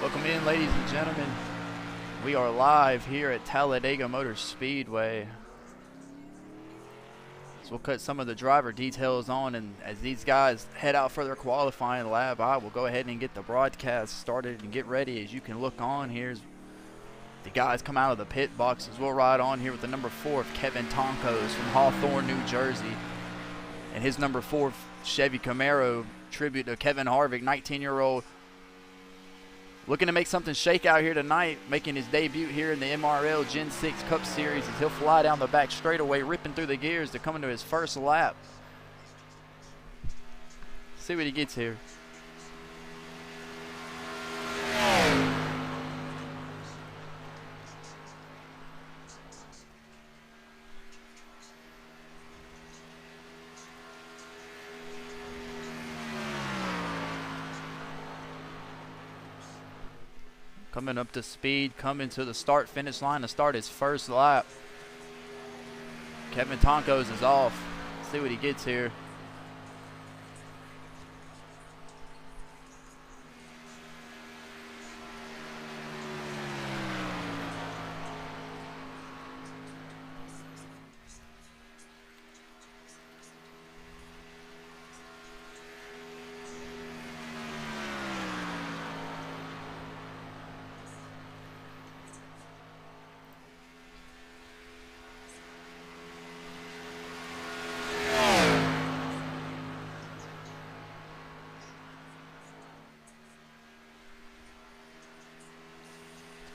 Welcome in, ladies and gentlemen. We are live here at Talladega Motor Speedway. So we'll cut some of the driver details on, and as these guys head out for their qualifying lap, I will go ahead and get the broadcast started and get ready. As you can look on here, as the guys come out of the pit boxes. We'll ride on here with the number 4 of Kevin Tonkos from Hawthorne, New Jersey, and his number 4 Chevy Camaro, tribute to Kevin Harvick, 19-year-old. Looking to make something shake out here tonight, making his debut here in the MRL Gen 6 Cup Series as he'll fly down the back straightaway, ripping through the gears to come into his first lap. See what he gets here. Coming up to speed, coming to the start-finish line to start his first lap. Kevin Tonkos is off. See what he gets here.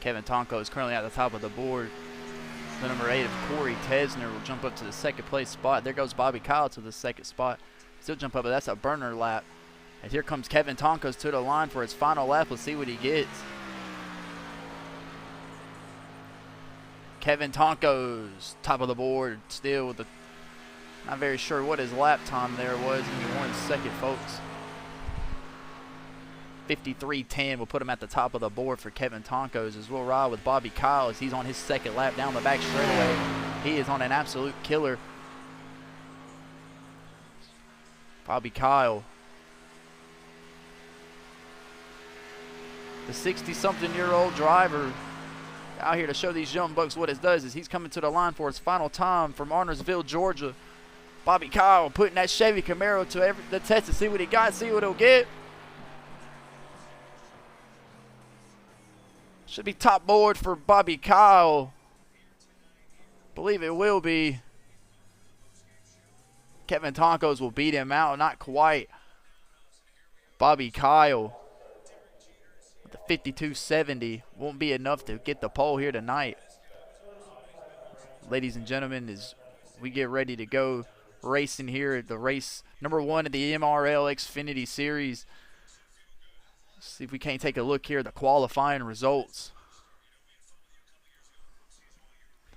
Kevin Tonko is currently at the top of the board. The number 8 of Corey Tesner will jump up to the second place spot. There goes Bobby Kyle to the second spot. Still jump up, but that's a burner lap. And here comes Kevin Tonkos to the line for his final lap. Let's see what he gets. Kevin Tonkos, top of the board, still with the, not very sure what his lap time there was. Give me 1 second, folks. 53.10 will put him at the top of the board for Kevin Tonkos, as we'll ride with Bobby Kyle as he's on his second lap down the back straightaway. He is on an absolute killer. Bobby Kyle, the 60-something-year-old driver, out here to show these young bucks what it does. Is he's coming to the line for his final time from Arnersville, Georgia. Bobby Kyle putting that Chevy Camaro to the test to see what he got, see what he'll get. Should be top board for Bobby Kyle. Believe it will be. Kevin Tonkos will beat him out. Not quite. Bobby Kyle with the 52.70 won't be enough to get the pole here tonight. Ladies and gentlemen, as we get ready to go racing here at the race number 1 of the MRL Xfinity Series. See if we can't take a look here at the qualifying results.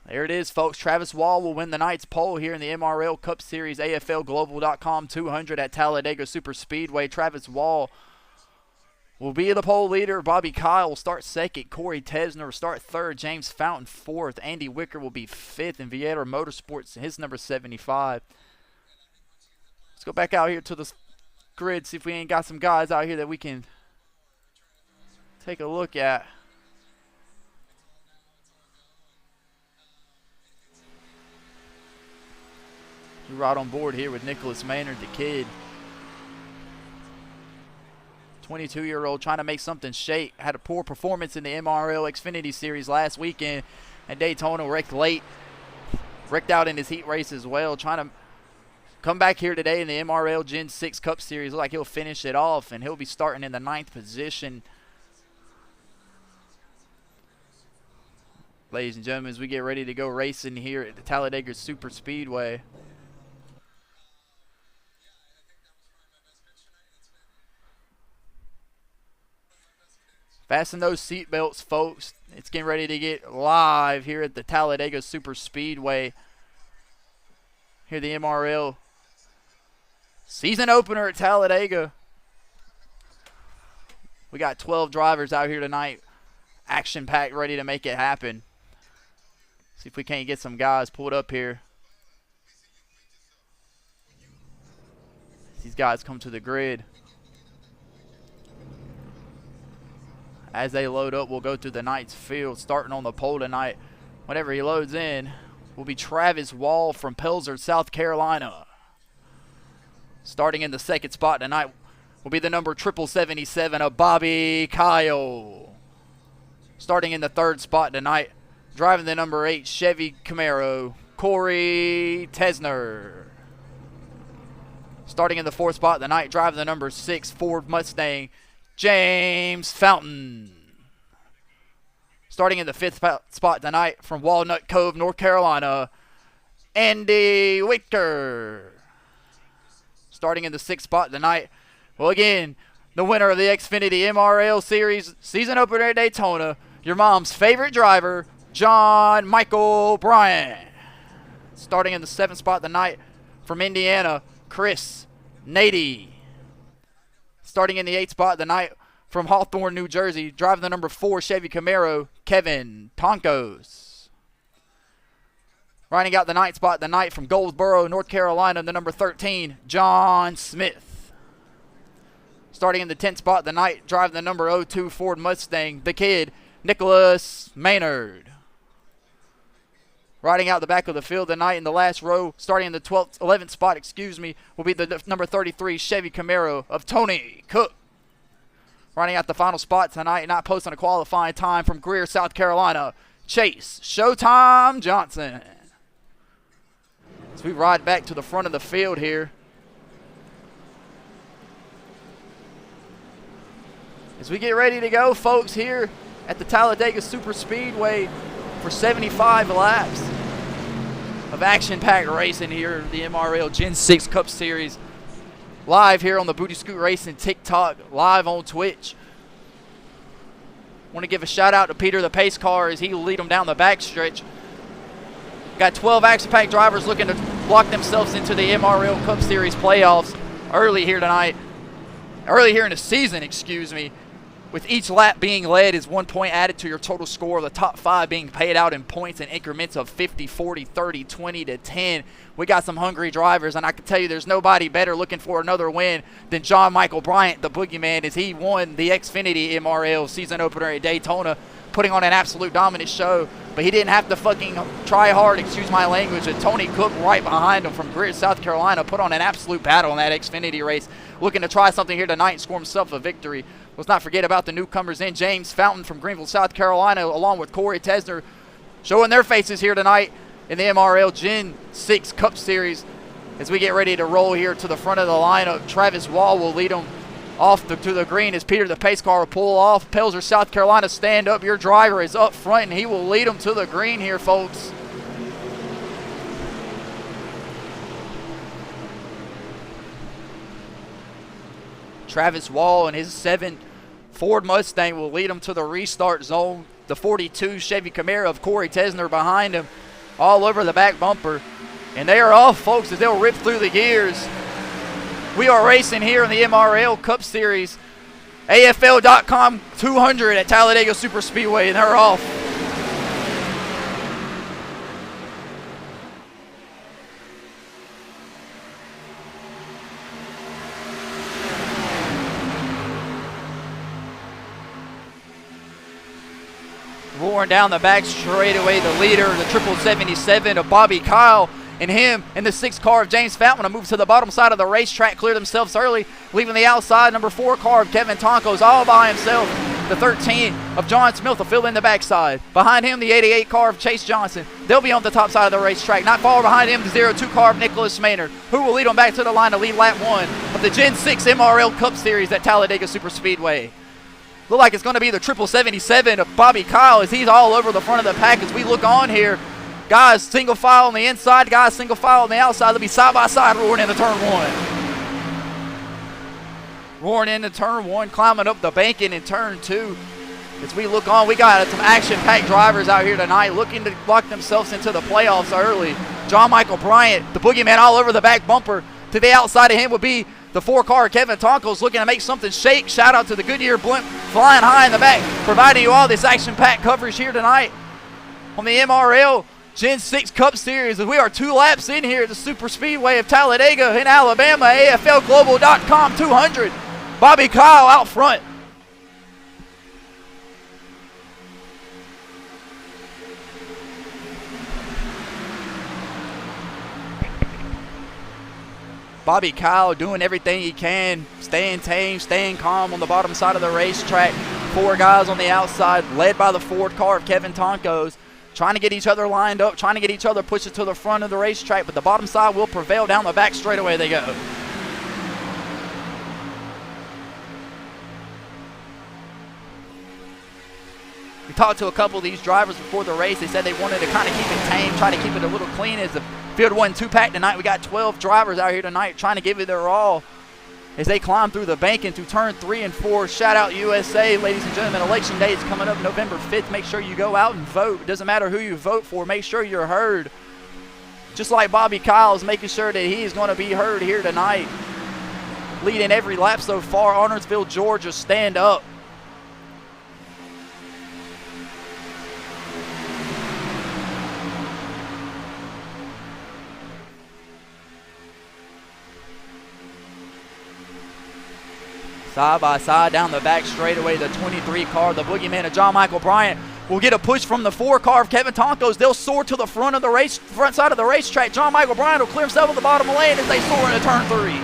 There it is, folks. Travis Wall will win the night's pole here in the MRL Cup Series AFLglobal.com 200 at Talladega Super Speedway. Travis Wall will be the pole leader. Bobby Kyle will start second. Corey Tesner will start third. James Fountain fourth. Andy Wicker will be fifth. And Vieira Motorsports, his number 75. Let's go back out here to the grid, see if we ain't got some guys out here that we can take a look at. We're right on board here with Nicholas Maynard, the kid. 22-year-old trying to make something shake. Had a poor performance in the MRL Xfinity Series last weekend at Daytona. Wrecked late. Wrecked out in his heat race as well. Trying to come back here today in the MRL Gen 6 Cup Series. Looks like he'll finish it off, and he'll be starting in the 9th position. Ladies and gentlemen, as we get ready to go racing here at the Talladega Super Speedway. Fasten those seat belts, folks. It's getting ready to get live here at the Talladega Super Speedway. Here the MRL season opener at Talladega. We got 12 drivers out here tonight. Action-packed, ready to make it happen. See if we can't get some guys pulled up here. These guys come to the grid. As they load up, we'll go through the night's field. Starting on the pole tonight, whenever he loads in, will be Travis Wall from Pelzer, South Carolina. Starting in the second spot tonight will be the number 777 of Bobby Kyle. Starting in the third spot tonight, driving the number 8 Chevy Camaro, Corey Tesner. Starting in the fourth spot tonight, driving the number 6 Ford Mustang, James Fountain. Starting in the fifth spot tonight from Walnut Cove, North Carolina, Andy Wicker. Starting in the sixth spot tonight, well, again, the winner of the Xfinity MRL Series season opener at Daytona, your mom's favorite driver, John Michael Bryant. Starting in the seventh spot tonight from Indiana, Chris Nady. Starting in the eighth spot tonight from Hawthorne, New Jersey, driving the number 4 Chevy Camaro, Kevin Tonkos. Riding out the ninth spot tonight from Goldsboro, North Carolina, the number 13, John Smith. Starting in the 10th spot tonight, driving the number 02 Ford Mustang, the kid, Nicholas Maynard. Riding out the back of the field tonight in the last row, starting in the 11th spot, will be the number 33 Chevy Camaro of Tony Cook. Riding out the final spot tonight, not posting a qualifying time from Greer, South Carolina, Chase Showtime Johnson. As we ride back to the front of the field here. As we get ready to go, folks, here at the Talladega Super Speedway for 75 laps of action-packed racing here at the MRL Gen 6 Cup Series. Live here on the Booty Scoot Racing TikTok, live on Twitch. Want to give a shout out to Peter the Pace Car as he will lead them down the backstretch. Got 12 action-packed drivers looking to block themselves into the MRL Cup Series playoffs early here tonight. Early here in the season, with each lap being led is 1 point added to your total score. The top 5 being paid out in points in increments of 50, 40, 30, 20 to 10. We got some hungry drivers, and I can tell you there's nobody better looking for another win than John Michael Bryant, the boogeyman, as he won the Xfinity MRL season opener at Daytona, putting on an absolute dominant show. But he didn't have to fucking try hard, excuse my language, and Tony Cook right behind him from Greer, South Carolina, put on an absolute battle in that Xfinity race, looking to try something here tonight and score himself a victory. Let's not forget about the newcomers in, James Fountain from Greenville, South Carolina, along with Corey Tesner, showing their faces here tonight in the MRL Gen 6 Cup Series. As we get ready to roll here to the front of the lineup, Travis Wall will lead them off to the green as Peter the Pace Car will pull off. Pelzer, South Carolina, stand up. Your driver is up front, and he will lead them to the green here, folks. Travis Wall and his 7 Ford Mustang will lead him to the restart zone. The 42 Chevy Camaro of Corey Tesner behind him, all over the back bumper. And they are off, folks, as they'll rip through the gears. We are racing here in the MRL Cup Series. AFL.com 200 at Talladega Super Speedway, and they're off. Roaring down the back straightaway, the leader, the 777 of Bobby Kyle, and him and the 6 car of James Fountain to move to the bottom side of the racetrack, clear themselves early, leaving the outside number 4 car of Kevin Tonkos all by himself. The 13 of John Smith will fill in the backside. Behind him, the 88 car of Chase Johnson. They'll be on the top side of the racetrack. Not far behind him, the 02 car of Nicholas Maynard, who will lead them back to the line to lead lap 1 of the Gen 6 MRL Cup Series at Talladega Super Speedway. Look like it's going to be the 777 of Bobby Kyle as he's all over the front of the pack as we look on here. Guys single file on the inside, guys single file on the outside. They'll be side by side roaring into turn 1. Roaring into turn 1, climbing up the banking in turn 2. As we look on, we got some action-packed drivers out here tonight looking to lock themselves into the playoffs early. John Michael Bryant, the boogeyman all over the back bumper. To the outside of him would be the 4 car Kevin Tonkos looking to make something shake. Shout out to the Goodyear blimp flying high in the back, providing you all this action-packed coverage here tonight on the MRL Gen 6 Cup Series. As we are 2 laps in here at the Super Speedway of Talladega in Alabama. AFLglobal.com 200. Bobby Kyle out front. Bobby Kyle doing everything he can, staying tame, staying calm on the bottom side of the racetrack. 4 guys on the outside, led by the Ford car of Kevin Tonkos, trying to get each other lined up, trying to get each other pushed to the front of the racetrack, but the bottom side will prevail. Down the back straightaway they go. We talked to a couple of these drivers before the race. They said they wanted to kind of keep it tame, try to keep it a little clean. As the field wasn't too packed tonight, we got 12 drivers out here tonight trying to give it their all as they climb through the bank into turn 3 and 4. Shout out USA, ladies and gentlemen. Election day is coming up November 5th. Make sure you go out and vote. It doesn't matter who you vote for. Make sure you're heard. Just like Bobby Kyle is making sure that he is going to be heard here tonight. Leading every lap so far. Arnoldsville, Georgia, stand up. Side by side down the back straightaway, the 23 car, the boogeyman of John Michael Bryant, will get a push from the 4 car of Kevin Tonkos. They'll soar to the front side of the racetrack. John Michael Bryant will clear himself at the bottom lane as they soar into turn 3.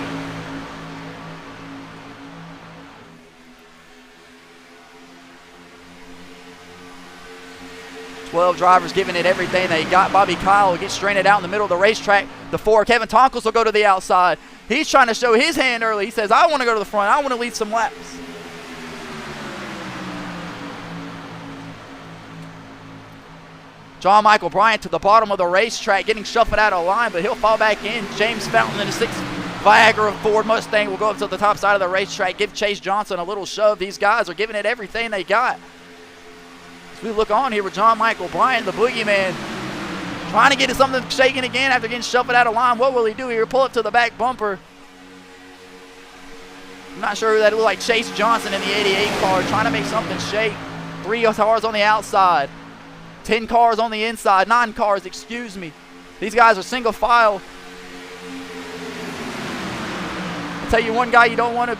Twelve drivers giving it everything they got. Bobby Kyle will get stranded out in the middle of the racetrack. The 4, Kevin Tonkos, will go to the outside. He's trying to show his hand early. He says, I want to go to the front. I want to lead some laps. John Michael Bryant to the bottom of the racetrack, getting shuffled out of line, but he'll fall back in. James Fountain in the 6 Viagra Ford Mustang will go up to the top side of the racetrack, give Chase Johnson a little shove. These guys are giving it everything they got. As we look on here with John Michael Bryant, the boogeyman, trying to get something shaking again after getting shuffled out of line. What will he do here? Pull up to the back bumper. I'm not sure who that looked like. Chase Johnson in the 88 car trying to make something shake. 3 cars on the outside. 10 cars on the inside. 9 cars, excuse me. These guys are single file. I'll tell you one guy you don't want to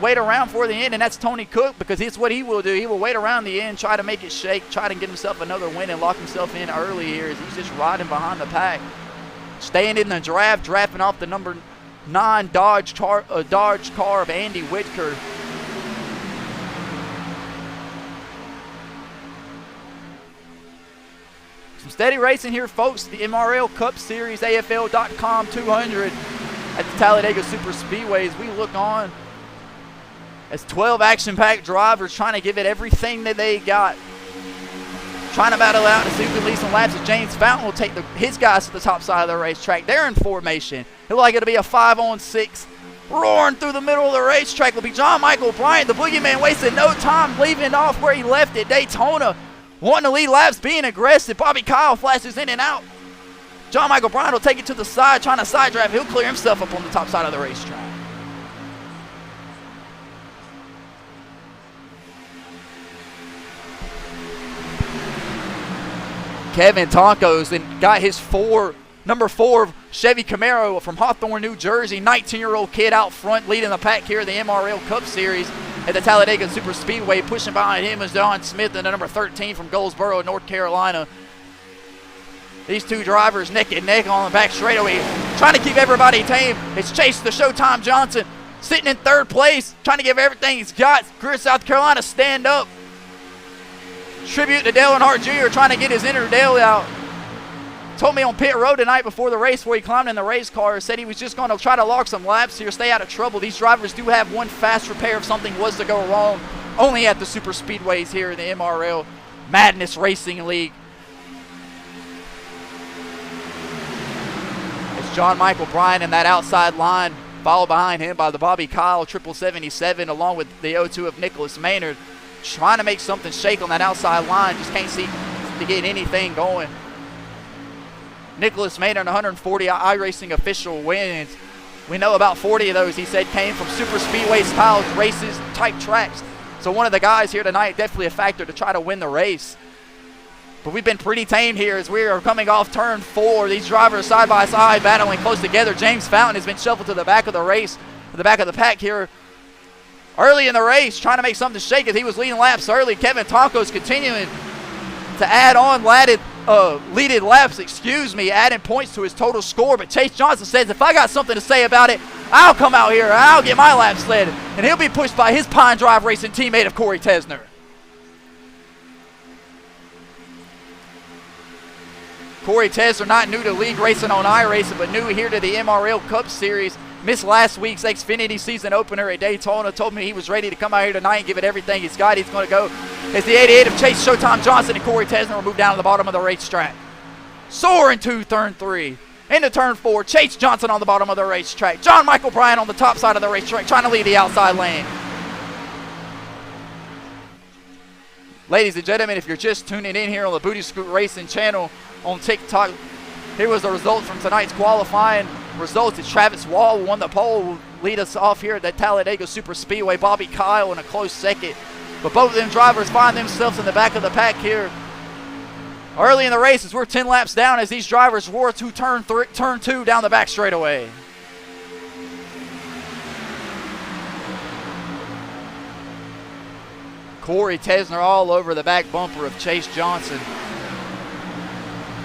wait around for the end, and that's Tony Cook, because it's what he will do. He will wait around the end, try to make it shake, try to get himself another win and lock himself in early here as he's just riding behind the pack. Staying in the draft, drafting off the number 9 Dodge car of Andy Whitaker. Some steady racing here, folks. The MRL Cup Series, AFL.com 200 at the Talladega Super Speedways. We look on as 12 action-packed drivers trying to give it everything that they got. Trying to battle out to see who can lead some laps. As James Fountain will take his guys to the top side of the racetrack. They're in formation. It looks like it'll be a 5-on-6. Roaring through the middle of the racetrack will be John Michael Bryant. The boogeyman wasted no time leaving off where he left at Daytona. Wanting to lead laps, being aggressive. Bobby Kyle flashes in and out. John Michael Bryant will take it to the side, trying to side drive. He'll clear himself up on the top side of the racetrack. Kevin Tonkos and got his number 4 Chevy Camaro from Hawthorne, New Jersey. 19-year-old kid out front leading the pack here in the MRL Cup Series at the Talladega Super Speedway. Pushing behind him is Don Smith and the number 13 from Goldsboro, North Carolina. These 2 drivers neck and neck on the back straightaway, trying to keep everybody tame. It's Chase the Showtime Johnson sitting in 3rd place, trying to give everything he's got. Greer, South Carolina, stand up. Tribute to Dale Earnhardt Jr. trying to get his inner Dale out. Told me on pit road tonight before the race, where he climbed in the race car, said he was just going to try to log some laps here, stay out of trouble. These drivers do have one fast repair if something was to go wrong, only at the super speedways here in the MRL Madness Racing League. It's John Michael Bryant in that outside line, followed behind him by the Bobby Kyle 7777, along with the 02 of Nicholas Maynard. Trying to make something shake on that outside line. Just can't seem to get anything going. Nicholas Maynard, 140 iRacing official wins. We know about 40 of those, he said, came from super speedway style races, type tracks. So one of the guys here tonight, definitely a factor to try to win the race. But we've been pretty tame here as we are coming off turn 4. These drivers side by side battling close together. James Fountain has been shuffled to the back of the race, to the back of the pack here early in the race, trying to make something shake as he was leading laps early. Kevin Tonkos continuing to add on, leading laps, adding points to his total score. But Chase Johnson says, if I got something to say about it, I'll come out here and I'll get my lap sled. And he'll be pushed by his Pine Drive Racing teammate of Corey Tesner. Corey Tesner, not new to league racing on iRacing, but new here to the MRL Cup Series. Missed last week's Xfinity season opener at Daytona. Told me he was ready to come out here tonight and give it everything he's got. He's going to go as the 88 of Chase Showtime Johnson and Corey Tesner will move down to the bottom of the racetrack. Soaring to turn 3. Into turn 4, Chase Johnson on the bottom of the racetrack. John Michael Bryant on the top side of the racetrack trying to lead the outside lane. Ladies and gentlemen, if you're just tuning in here on the Booty Scoot Racing channel on TikTok, here was the results from tonight's qualifying results. As Travis Wall won the pole, will lead us off here at the Talladega Super Speedway. Bobby Kyle in a close second. But both of them drivers find themselves in the back of the pack here early in the race as we're 10 laps down as these drivers roar to turn 2 down the back straightaway. Corey Tesner all over the back bumper of Chase Johnson,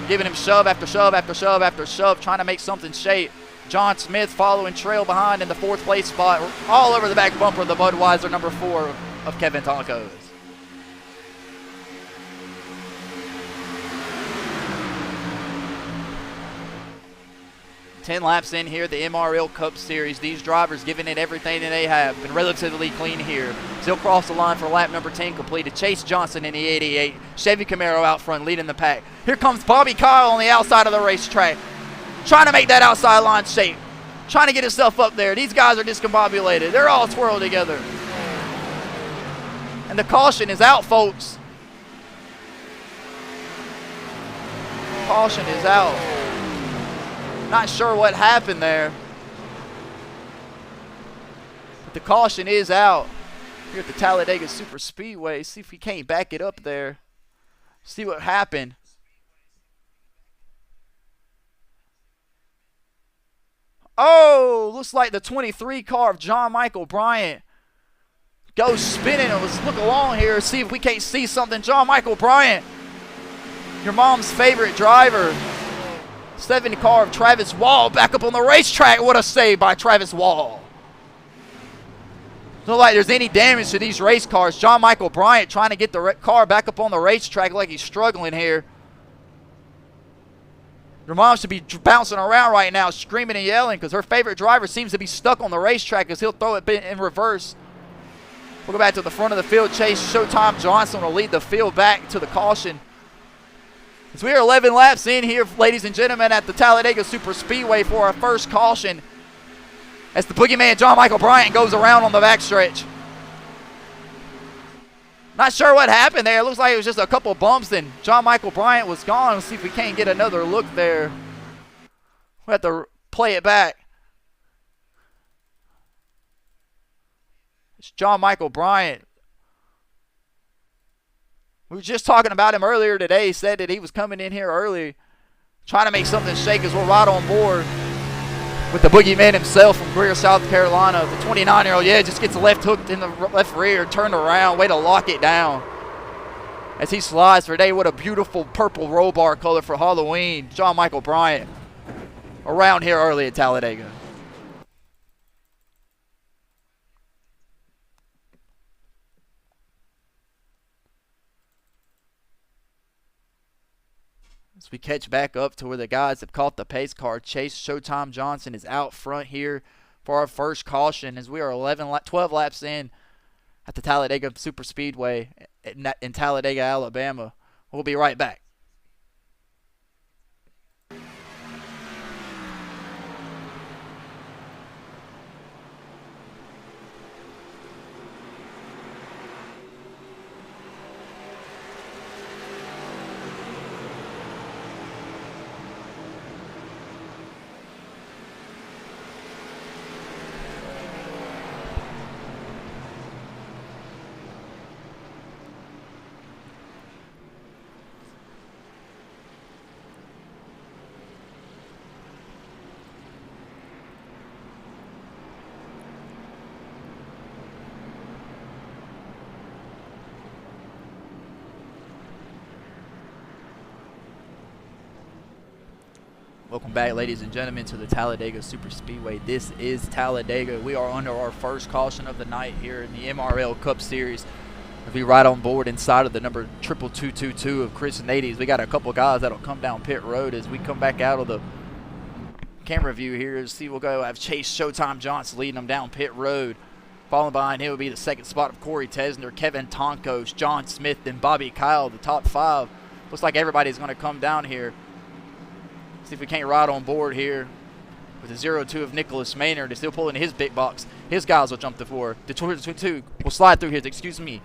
giving him shove after shove after shove after shove, trying to make something shape. John Smith following trail behind in the 4th place spot, all over the back bumper of the Budweiser number 4 of Kevin Tacos. Ten laps in here, the MRL Cup Series. These drivers giving it everything that they have. Been relatively clean here. Still cross the line for lap number 10 completed. Chase Johnson in the 88. Chevy Camaro out front leading the pack. Here comes Bobby Kyle on the outside of the racetrack, trying to make that outside line shape, trying to get himself up there. These guys are discombobulated. They're all twirled together. And the caution is out, folks. Caution is out. Not sure what happened there, but the caution is out here at the Talladega Super Speedway. See if we can't back it up there. See what happened. Oh, looks like the 23 car of John Michael Bryant goes spinning. Let's look along here, see if we can't see something. John Michael Bryant, your mom's favorite driver. 70 car of Travis Wall back up on the racetrack. What a save by Travis Wall. Don't like there's any damage to these race cars. John Michael Bryant trying to get the car back up on the racetrack like he's struggling here. Your mom should be bouncing around right now, screaming and yelling because her favorite driver seems to be stuck on the racetrack as he'll throw it in reverse. We'll go back to the front of the field. Chase Showtime Johnson will lead the field back to the caution. As we are 11 laps in here, ladies and gentlemen, at the Talladega Super Speedway for our first caution, as the boogeyman John Michael Bryant goes around on the backstretch. Not sure what happened there. It looks like it was just a couple bumps and John Michael Bryant was gone. Let's see if we can't get another look there. We'll have to play it back. It's John Michael Bryant. We were just talking about him earlier today. He said that he was coming in here early, trying to make something shake as we're right on board with the boogeyman himself from Greer, South Carolina. The 29-year-old, just gets left hooked in the left rear, turned around, way to lock it down. As he slides for today, what a beautiful purple roll bar color for Halloween. John Michael Bryant around here early at Talladega. As we catch back up to where the guys have caught the pace car, Chase Showtime Johnson is out front here for our first caution as we are 12 laps in at the Talladega Super Speedway in Talladega, Alabama. We'll be right back. Welcome back, ladies and gentlemen, to the Talladega Super Speedway. This is Talladega. We are under our first caution of the night here in the MRL Cup Series. If we ride on board inside of the number 22222 of Chris Nades, we got a couple guys that'll come down pit road as we come back out of the camera view here. See, we'll go have Chase Showtime Johnson leading them down pit road. Following behind him will be the second spot of Corey Tesner, Kevin Tonkos, John Smith, and Bobby Kyle, the top five. Looks like everybody's going to come down here. See if we can't ride on board here with the 0-2 of Nicholas Maynard. He's still pulling his big box. His guys will jump the floor. The 2 will slide through here. Excuse me.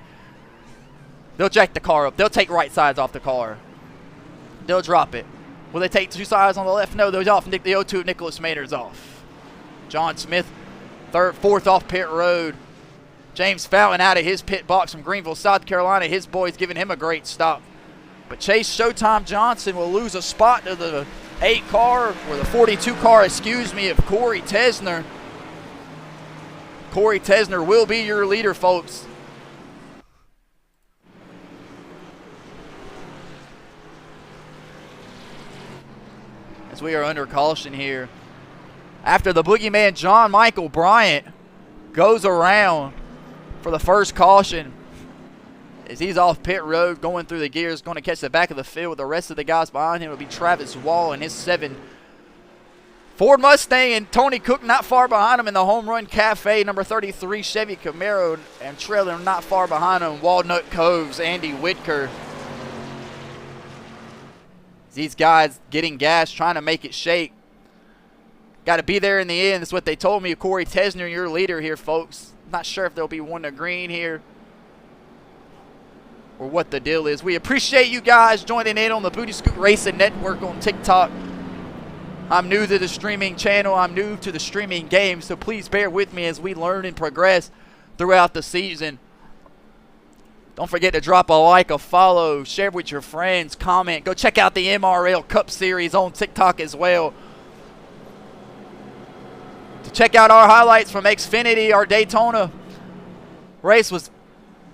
They'll jack the car up. They'll take right sides off the car. They'll drop it. Will they take two sides on the left? No, they're off. The 0-2 of Nicholas Maynard's off. John Smith, fourth off pit road. James Fountain out of his pit box from Greenville, South Carolina. His boys giving him a great stop. But Chase Showtime Johnson will lose a spot to the 8 car, or the 42 car, excuse me, of Corey Tesner. Corey Tesner will be your leader, folks. As we are under caution here. After the boogeyman John Michael Bryant goes around for the first caution, as he's off pit road going through the gears, going to catch the back of the field with the rest of the guys behind him. It'll be Travis Wall and his 7 Ford Mustang, and Tony Cook not far behind him in the Home Run Cafe, number 33 Chevy Camaro, and trailing not far behind him, Walnut Cove's Andy Whitaker. These guys getting gas, trying to make it shake. Got to be there in the end. That's what they told me. Corey Tesner, your leader here, folks. Not sure if there'll be one to green here or what the deal is. We appreciate you guys joining in on the Booty Scoot Racing Network on TikTok. I'm new to the streaming channel. I'm new to the streaming game, so please bear with me as we learn and progress throughout the season. Don't forget to drop a like, a follow, share with your friends, comment. Go check out the MRL Cup Series on TikTok as well. To check out our highlights from Xfinity, our Daytona race was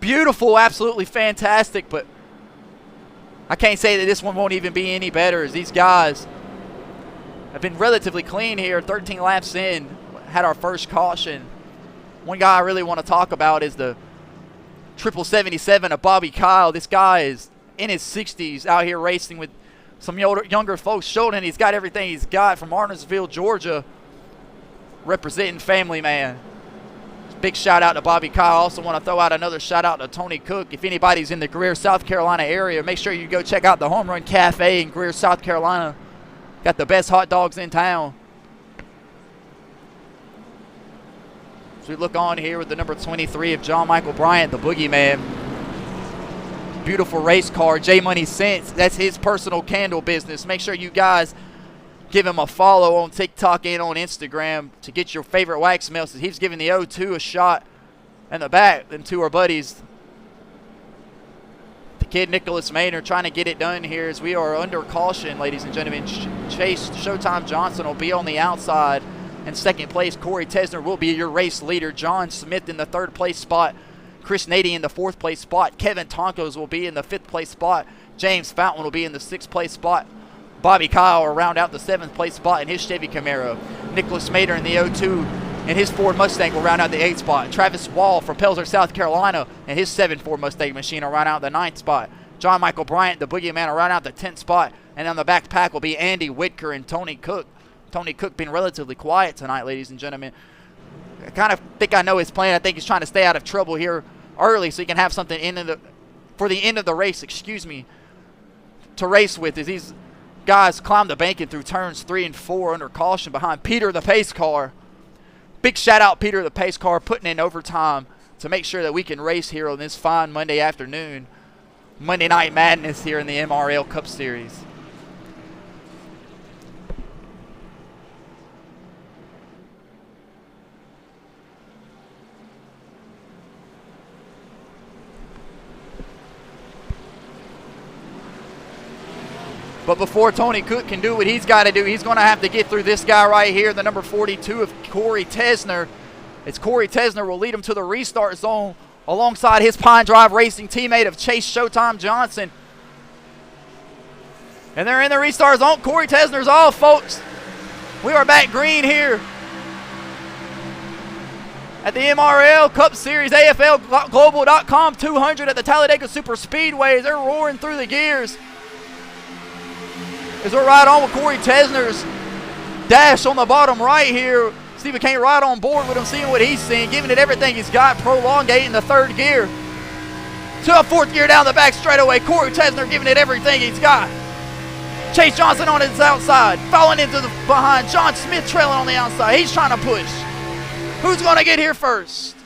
beautiful, absolutely fantastic, but I can't say that this one won't even be any better, as these guys have been relatively clean here. 13 laps in, had our first caution. One guy I really want to talk about is the 7777 of Bobby Kyle. This guy is in his 60s out here racing with some younger folks. Showing he's got everything he's got from Arnoldsville, Georgia, representing family man. Big shout out to Bobby Kyle. Also want to throw out another shout out to Tony Cook. If anybody's in the Greer, South Carolina area, make sure you go check out the Home Run Cafe in Greer, South Carolina. Got the best hot dogs in town. As we look on here with the number 23 of John Michael Bryant, the boogeyman. Beautiful race car, J Money Sense. That's his personal candle business. Make sure you guys give him a follow on TikTok and on Instagram to get your favorite wax melts. He's giving the 0-2 a shot in the back. Them two are buddies. The kid Nicholas Maynard trying to get it done here as we are under caution, ladies and gentlemen. Chase Showtime Johnson will be on the outside. In second place, Corey Tesner will be your race leader. John Smith in the third place spot. Chris Nady in the fourth place spot. Kevin Tonkos will be in the fifth place spot. James Fountain will be in the sixth place spot. Bobby Kyle will round out the 7th place spot in his Chevy Camaro. Nicholas Maynard in the 0-2 and his Ford Mustang will round out the 8th spot. Travis Wall from Pelzer, South Carolina, and his 7 Ford Mustang machine will round out the 9th spot. John Michael Bryant, the boogeyman, will round out the 10th spot. And on the back pack will be Andy Whitaker and Tony Cook. Tony Cook being relatively quiet tonight, ladies and gentlemen. I kind of think I know his plan. I think he's trying to stay out of trouble here early so he can have something for the end of the race, to race with as these guys climb the banking through turns 3 and 4 under caution behind Peter the pace car. Big shout out Peter the pace car putting in overtime to make sure that we can race here on this fine Monday afternoon. Monday Night Madness here in the MRL Cup Series. But before Tony Cook can do what he's got to do, he's going to have to get through this guy right here, the number 42 of Corey Tesner. It's Corey Tesner will lead him to the restart zone alongside his Pine Drive Racing teammate of Chase Showtime Johnson. And they're in the restart zone. Corey Tesner's off, folks. We are back green here at the MRL Cup Series, AFLglobal.com 200 at the Talladega Super Speedway. They're roaring through the gears as we're right on with Corey Tesner's dash on the bottom right here. See if we can't ride on board with him, seeing what he's seeing, giving it everything he's got, prolongating the third gear to a fourth gear down the back straightaway. Corey Tesner giving it everything he's got. Chase Johnson on his outside, falling into the behind. John Smith trailing on the outside. He's trying to push. Who's going to get here first?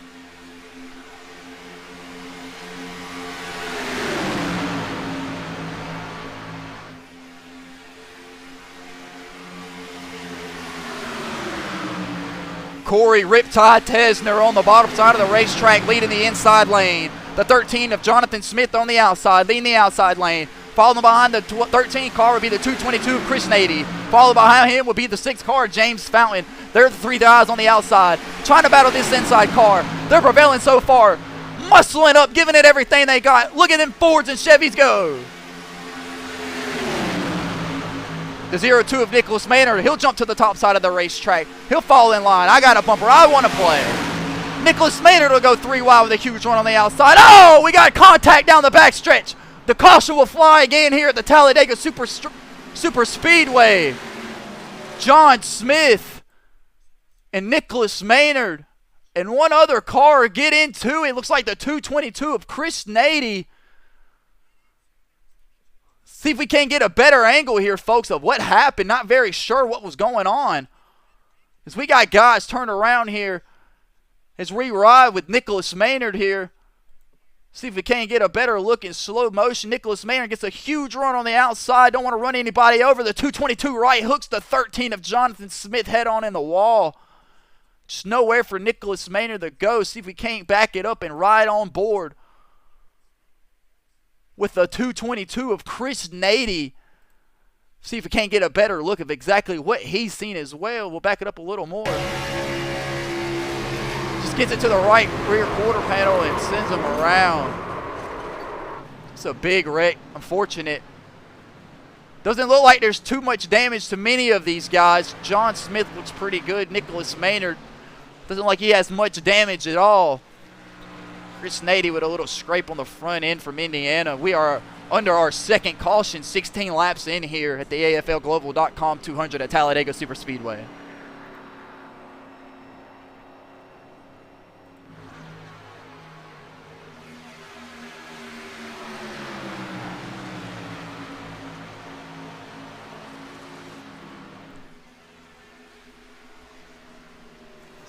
Corey Riptide Tesner on the bottom side of the racetrack, leading the inside lane. The 13 of Jonathan Smith on the outside, leading the outside lane. Following behind the 13 car would be the 222 of Chris Nady. Followed behind him would be the 6 car, James Fountain. They're the 3 guys on the outside, trying to battle this inside car. They're prevailing so far, muscling up, giving it everything they got. Look at them Fords and Chevys go. The 02 of Nicholas Maynard, he'll jump to the top side of the racetrack. He'll fall in line. I got a bumper I want to play. Nicholas Maynard will go 3 wide with a huge run on the outside. Oh, we got contact down the back stretch. The caution will fly again here at the Talladega Super Speedway. John Smith and Nicholas Maynard and one other car get into it. Looks like the 222 of Chris Nady. See if we can get a better angle here, folks, of what happened. Not very sure what was going on. As we got guys turned around here as we ride with Nicholas Maynard here. See if we can't get a better look in slow motion. Nicholas Maynard gets a huge run on the outside. Don't want to run anybody over. The 222 right hooks the 13 of Jonathan Smith head on in the wall. Just nowhere for Nicholas Maynard to go. See if we can't back it up and ride on board with the 222 of Chris Nady. See if we can't get a better look of exactly what he's seen as well. We'll back it up a little more. Just gets it to the right rear quarter panel and sends him around. It's a big wreck. Unfortunate. Doesn't look like there's too much damage to many of these guys. John Smith looks pretty good. Nicholas Maynard doesn't look like he has much damage at all. Chris Nady with a little scrape on the front end from Indiana. We are under our second caution, 16 laps in here at the AFLglobal.com 200 at Talladega Super Speedway.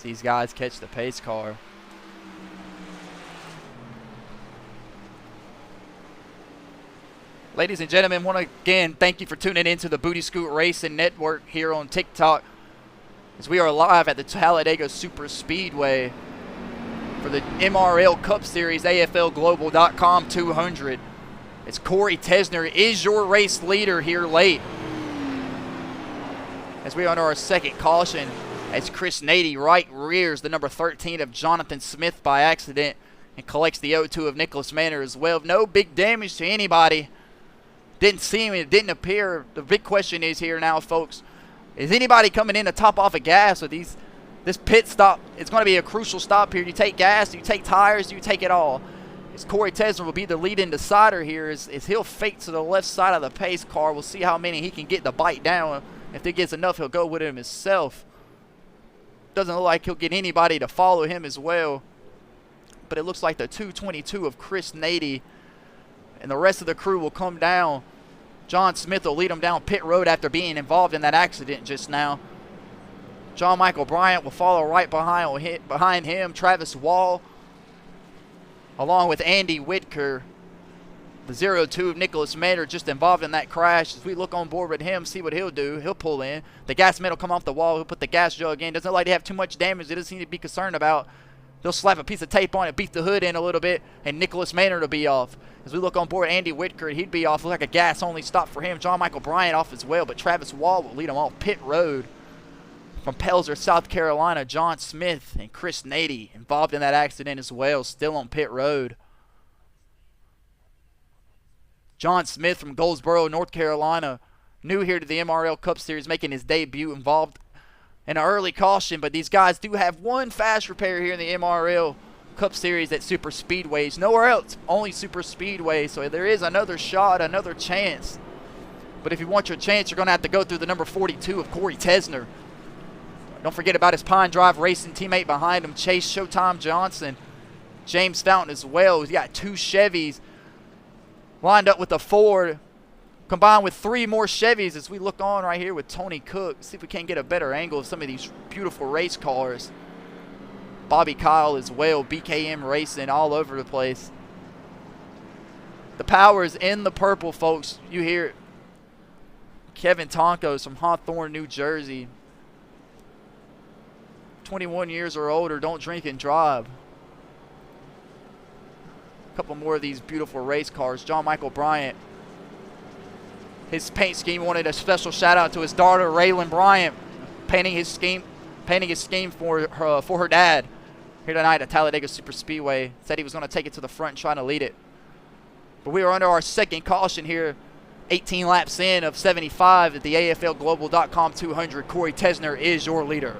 These guys catch the pace car. Ladies and gentlemen, want to again thank you for tuning in to the Booty Scoot Racing Network here on TikTok, as we are live at the Talladega Super Speedway for the MRL Cup Series, AFLglobal.com 200. As Corey Tesner is your race leader here late, as we are under our second caution, as Chris Nady right rears the number 13 of Jonathan Smith by accident and collects the 02 of Nicholas Maynard as well. No big damage to anybody. Didn't see him. It didn't appear. The big question is here now, folks, is anybody coming in to top off of gas with this pit stop? It's going to be a crucial stop here. Do you take gas? Do you take tires? Do you take it all? As Corey Tesner will be the lead-in decider here, as he'll fake to the left side of the pace car. We'll see how many he can get to bite down. If he gets enough, he'll go with him himself. Doesn't look like he'll get anybody to follow him as well. But it looks like the 222 of Chris Nady and the rest of the crew will come down. John Smith will lead him down pit road after being involved in that accident just now. John Michael Bryant will follow right behind him. Travis Wall, along with Andy Whitaker. The 02 of Nicholas Maynard just involved in that crash. As we look on board with him, see what he'll do. He'll pull in. The gas man will come off the wall. He'll put the gas jug in. Doesn't look like they have too much damage. They doesn't need to be concerned about. They'll slap a piece of tape on it, beat the hood in a little bit, and Nicholas Maynard will be off. As we look on board, Andy Whitaker, he'd be off. Look like a gas-only stop for him. John Michael Bryant off as well, but Travis Wall will lead him off pit road. From Pelzer, South Carolina, John Smith and Chris Nady involved in that accident as well, still on pit road. John Smith from Goldsboro, North Carolina, new here to the MRL Cup Series, making his debut, involved in an early caution. But these guys do have one fast repair here in the MRL Cup Series at super speedways. Nowhere else, only super speedway. So there is another shot, another chance. But if you want your chance, you're going to have to go through the number 42 of Corey Tesner. Don't forget about his Pine Drive Racing teammate behind him, Chase Showtime Johnson. James Fountain as well. He's got 2 Chevys lined up with a Ford, combined with 3 more Chevys as we look on right here with Tony Cook. See if we can't get a better angle of some of these beautiful race cars. Bobby Kyle as well, BKM Racing all over the place. The power is in the purple, folks. You hear it. Kevin Tonkos from Hawthorne, New Jersey. 21 years or older, don't drink and drive. A couple more of these beautiful race cars. John Michael Bryant. His paint scheme wanted a special shout out to his daughter, Raylan Bryant, painting his scheme for her dad here tonight at Talladega Super Speedway. Said he was going to take it to the front and try to lead it. But we are under our second caution here. 18 laps in of 75 at the AFLGlobal.com 200. Corey Tesner is your leader.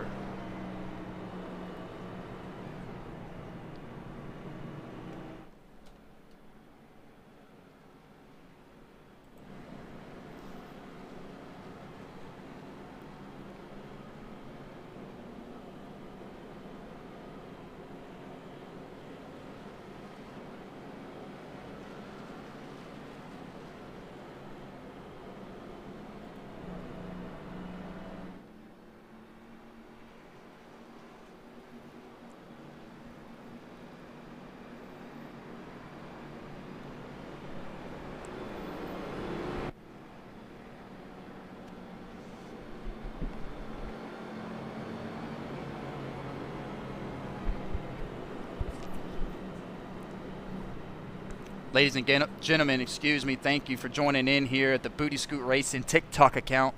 Ladies and gentlemen, excuse me, thank you for joining in here at the Booty Scoot Racing TikTok account.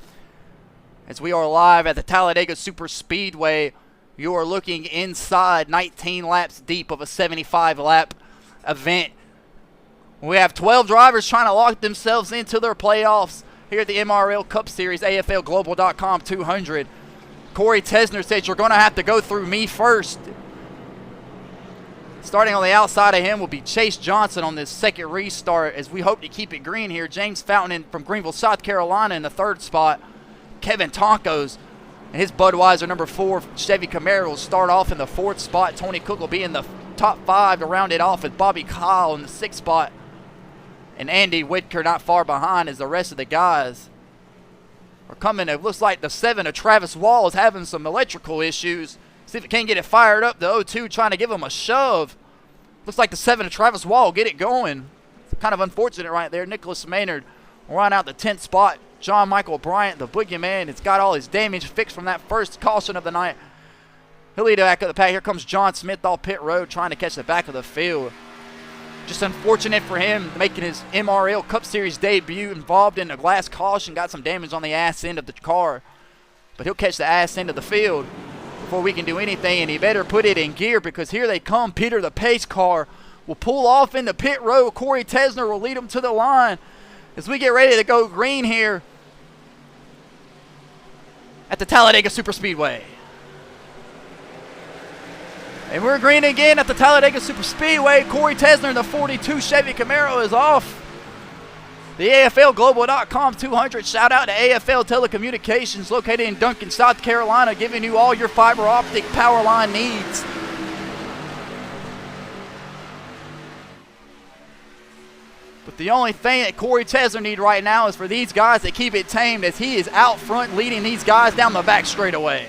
As we are live at the Talladega Super Speedway, you are looking inside 19 laps deep of a 75-lap event. We have 12 drivers trying to lock themselves into their playoffs here at the MRL Cup Series, AFLGlobal.com 200. Corey Tesner said, you're going to have to go through me first. Starting on the outside of him will be Chase Johnson on this second restart as we hope to keep it green here. James Fountain from Greenville, South Carolina in the 3rd spot. Kevin Tonkos and his Budweiser number 4 Chevy Camaro will start off in the 4th spot. Tony Cook will be in the top 5 to round it off with Bobby Kyle in the 6th spot. And Andy Whitaker not far behind as the rest of the guys are coming. It looks like the 7 of Travis Wall is having some electrical issues. See if it can't get it fired up. The 0-2 trying to give him a shove. Looks like the 7 of Travis Wall get it going. It's kind of unfortunate right there. Nicholas Maynard will run out the 10th spot. John Michael Bryant, the boogeyman, has got all his damage fixed from that first caution of the night. He'll lead the back of the pack. Here comes John Smith off pit road trying to catch the back of the field. Just unfortunate for him making his MRL Cup Series debut, involved in a glass caution, got some damage on the ass end of the car. But he'll catch the ass end of the field before we can do anything, and he better put it in gear because here they come. Peter the pace car will pull off into pit road. Corey Tesner will lead him to the line as we get ready to go green here at the Talladega Super Speedway. And we're green again at the Talladega Super Speedway. Corey Tesner in the 42 Chevy Camaro is off. The AFLGlobal.com 200. Shout out to AFL Telecommunications located in Duncan, South Carolina, giving you all your fiber optic power line needs. But the only thing that Corey Tesner needs right now is for these guys to keep it tamed as he is out front leading these guys down the back straightaway.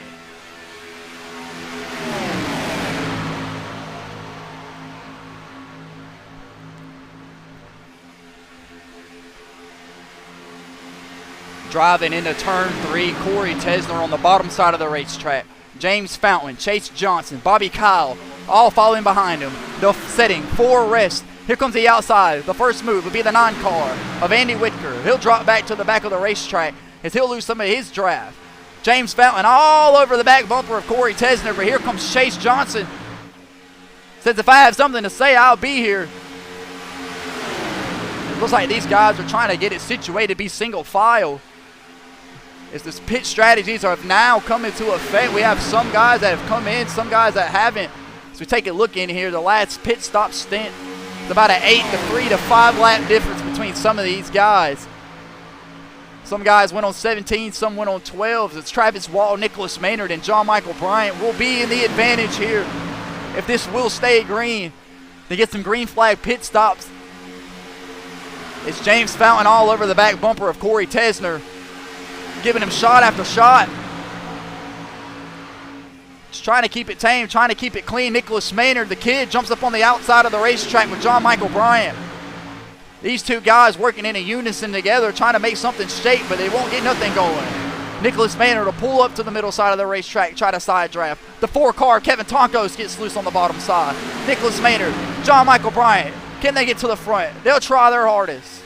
Driving into turn 3, Corey Tesner on the bottom side of the racetrack. James Fountain, Chase Johnson, Bobby Kyle, all following behind him. The setting for rest. Here comes the outside. The first move will be the 9 car of Andy Whitaker. He'll drop back to the back of the racetrack as he'll lose some of his draft. James Fountain all over the back bumper of Corey Tesner, but here comes Chase Johnson. Says, if I have something to say, I'll be here. Looks like these guys are trying to get it situated to be single file. is this pit strategies have now come into effect. We have some guys that have come in, some guys that haven't. So we take a look in here. The last pit stop stint is about an 8 to 3 to 5 lap difference between some of these guys. Some guys went on 17, some went on 12s. It's Travis Wall, Nicholas Maynard, and John Michael Bryant will be in the advantage here if this will stay green. They get some green flag pit stops. It's James Fountain all over the back bumper of Corey Tesner, giving him shot after shot. Just trying to keep it tame, trying to keep it clean. Nicholas Maynard, the kid, jumps up on the outside of the racetrack with John Michael Bryant. These two guys working in a unison together, trying to make something shake, but they won't get nothing going. Nicholas Maynard will pull up to the middle side of the racetrack, try to side draft. The 4-car, Kevin Tonkos, gets loose on the bottom side. Nicholas Maynard, John Michael Bryant, can they get to the front? They'll try their hardest.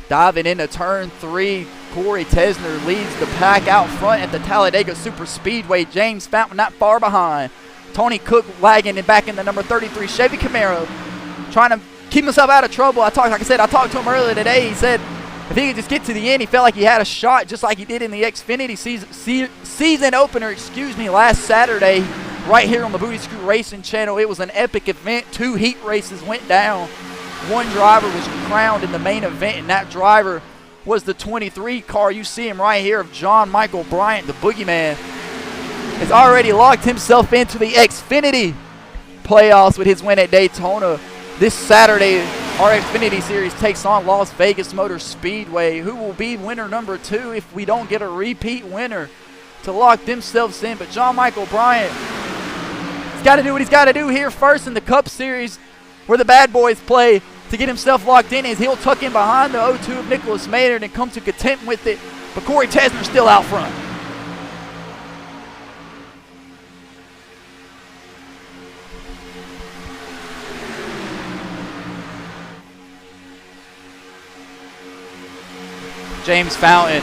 Diving into turn 3, Corey Tesner leads the pack out front at the Talladega Super Speedway. James Fountain not far behind. Tony Cook lagging and back in the number 33 Chevy Camaro, trying to keep himself out of trouble. I talked to him earlier today. He said if he could just get to the end, he felt like he had a shot just like he did in the Xfinity season opener, last Saturday right here on the Booty Screw Racing channel. It was an epic event. 2 heat races went down. One driver was crowned in the main event, and that driver was the 23 car. You see him right here of John Michael Bryant, the boogeyman. Has already locked himself into the Xfinity playoffs with his win at Daytona. This Saturday, our Xfinity Series takes on Las Vegas Motor Speedway. Who will be winner number 2 if we don't get a repeat winner to lock themselves in? But John Michael Bryant, he's got to do what he's got to do here first in the Cup Series where the bad boys play to get himself locked in. As he'll tuck in behind the 0-2 of Nicholas Maynard and come to content with it. But Corey Tesner's still out front. James Fountain,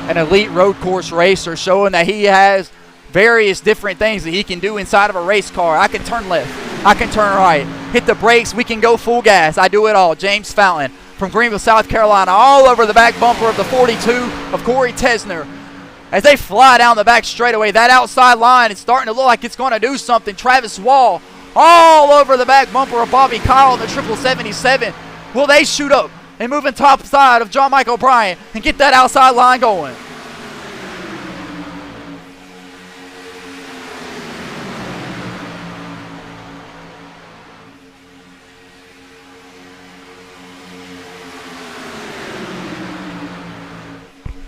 an elite road course racer, showing that he has various different things that he can do inside of a race car. I can turn left, I can turn right, hit the brakes, we can go full gas. I do it all. James Fountain from Greenville, South Carolina, all over the back bumper of the 42 of Corey Tesner. As they fly down the back straightaway, that outside line is starting to look like it's going to do something. Travis Wall all over the back bumper of Bobby Kyle in the 7777. Will they shoot up and move in top side of John Michael Bryant and get that outside line going?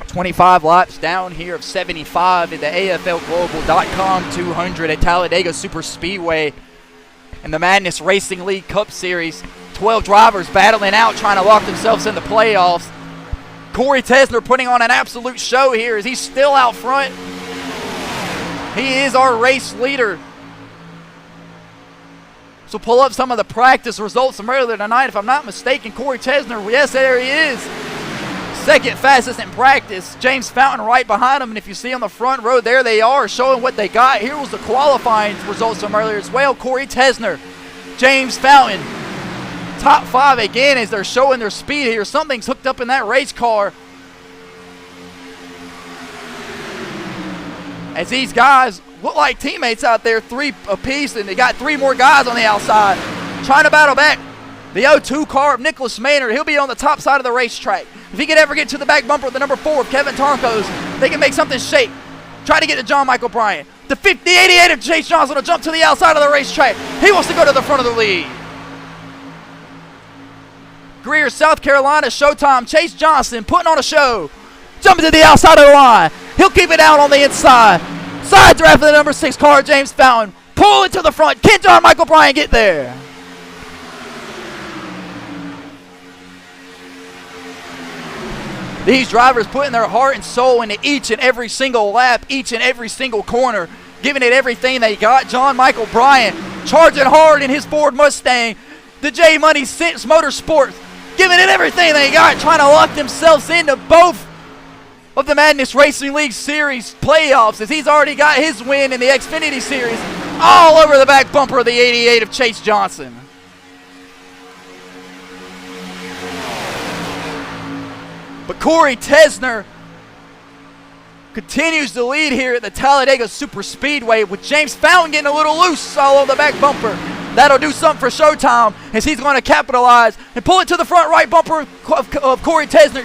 .25 laps down here of 75 in the AFLGlobal.com 200 at Talladega Super Speedway and the Madness Racing League Cup Series. 12 drivers battling out, trying to lock themselves in the playoffs. Corey Tesner putting on an absolute show here as he's still out front. He is our race leader. So pull up some of the practice results from earlier tonight. If I'm not mistaken, Corey Tesner, yes, there he is. Second fastest in practice. James Fountain right behind him. And if you see on the front row, there they are showing what they got. Here was the qualifying results from earlier as well. Corey Tesner, James Fountain, top 5 again as they're showing their speed here. Something's hooked up in that race car. As these guys look like teammates out there, 3 apiece, and they got 3 more guys on the outside trying to battle back. The 0-2 car of Nicholas Maynard, he'll be on the top side of the racetrack. If he could ever get to the back bumper of the number 4 of Kevin Tonkos, they can make something shake. Try to get to John Michael Bryant. The 50-88 of Chase Johnson will jump to the outside of the racetrack. He wants to go to the front of the lead. Greer, South Carolina, Showtime. Chase Johnson putting on a show. Jumping to the outside of the line. He'll keep it out on the inside. Side draft of the number 6 car, James Fountain. Pull it to the front. Can John Michael Bryant get there? These drivers putting their heart and soul into each and every single lap, each and every single corner, giving it everything they got. John Michael Bryant charging hard in his Ford Mustang. The J Money Sense Motorsports giving it everything they got, trying to lock themselves into both of the Madness Racing League Series playoffs as he's already got his win in the Xfinity Series. all over the back bumper of the 88 of Chase Johnson. But Corey Tesner continues to lead here at the Talladega Super Speedway, with James Fountain getting a little loose all over the back bumper. That'll do something for Showtime, as he's going to capitalize and pull it to the front right bumper of Corey Tesner,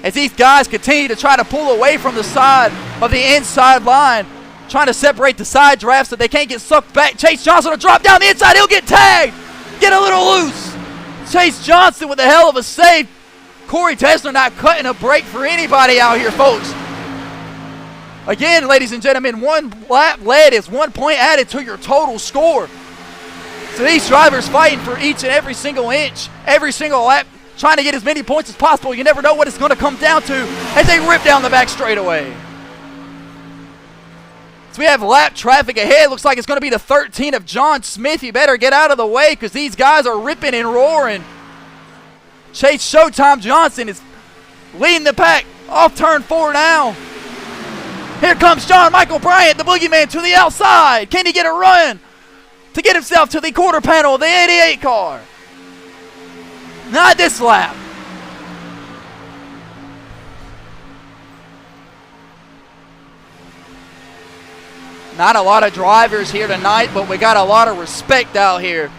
as these guys continue to try to pull away from the side of the inside line, trying to separate the side drafts so they can't get sucked back. Chase Johnson will drop down the inside. He'll get tagged. Get a little loose. Chase Johnson with a hell of a save. Corey Tesner not cutting a break for anybody out here, folks. Again, ladies and gentlemen, one lap led is 1 point added to your total score. So these drivers fighting for each and every single inch, every single lap, trying to get as many points as possible. You never know what it's going to come down to as they rip down the back straightaway. So we have lap traffic ahead. Looks like it's going to be the 13 of John Smith. You better get out of the way, because these guys are ripping and roaring. Chase Showtime Johnson is leading the pack off turn 4 now. Here comes John Michael Bryant, the boogeyman, to the outside. Can he get a run to get himself to the quarter panel of the 88 car? Not this lap. Not a lot of drivers here tonight, but we got a lot of respect out here.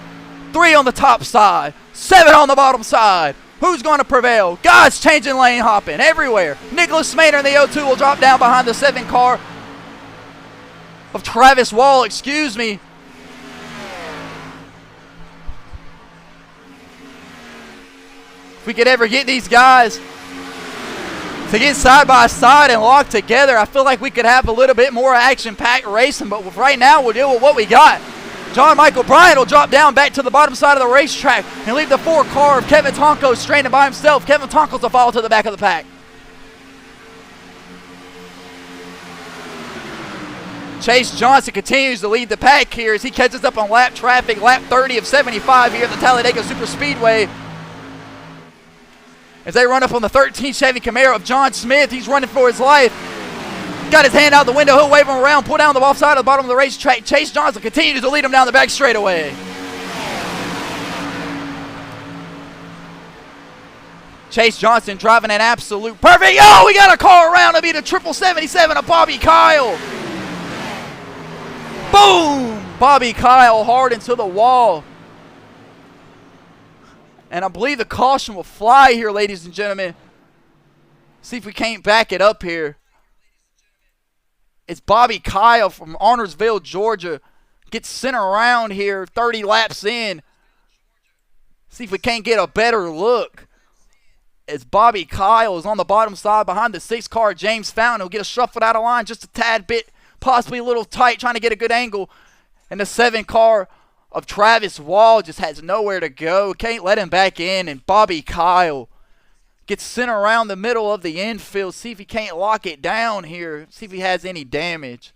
3 on the top side, 7 on the bottom side. Who's going to prevail? Guys changing lane hopping everywhere. Nicholas Maynard in the 02 will drop down behind the 7 car of Travis Wall, If we could ever get these guys to get side by side and lock together, I feel like we could have a little bit more action-packed racing, but right now we'll deal with what we got. John Michael Bryant will drop down back to the bottom side of the racetrack and leave the 4 car of Kevin Tonko stranded by himself. Kevin Tonko's will fall to the back of the pack. Chase Johnson continues to lead the pack here as he catches up on lap traffic, lap 30 of 75 here at the Talladega Super Speedway. As they run up on the 13 Chevy Camaro of John Smith, he's running for his life. Got his hand out the window, he'll wave him around, pull down the off side of the bottom of the racetrack. Chase Johnson continues to lead him down the back straightaway. Chase Johnson driving an absolute perfect. Oh, we got a car around to be the 777 of Bobby Kyle. Boom! Bobby Kyle hard into the wall. And I believe the caution will fly here, ladies and gentlemen. See if we can't back it up here. It's Bobby Kyle from Arnoldsville, Georgia. Gets sent around here 30 laps in. See if we can't get a better look. As Bobby Kyle is on the bottom side behind the 6 car, James Fountain. He'll get a shuffled out of line just a tad bit, possibly a little tight, trying to get a good angle. And the 7 car of Travis Wall just has nowhere to go. Can't let him back in. And Bobby Kyle gets sent around the middle of the infield. See if he can't lock it down here. See if he has any damage.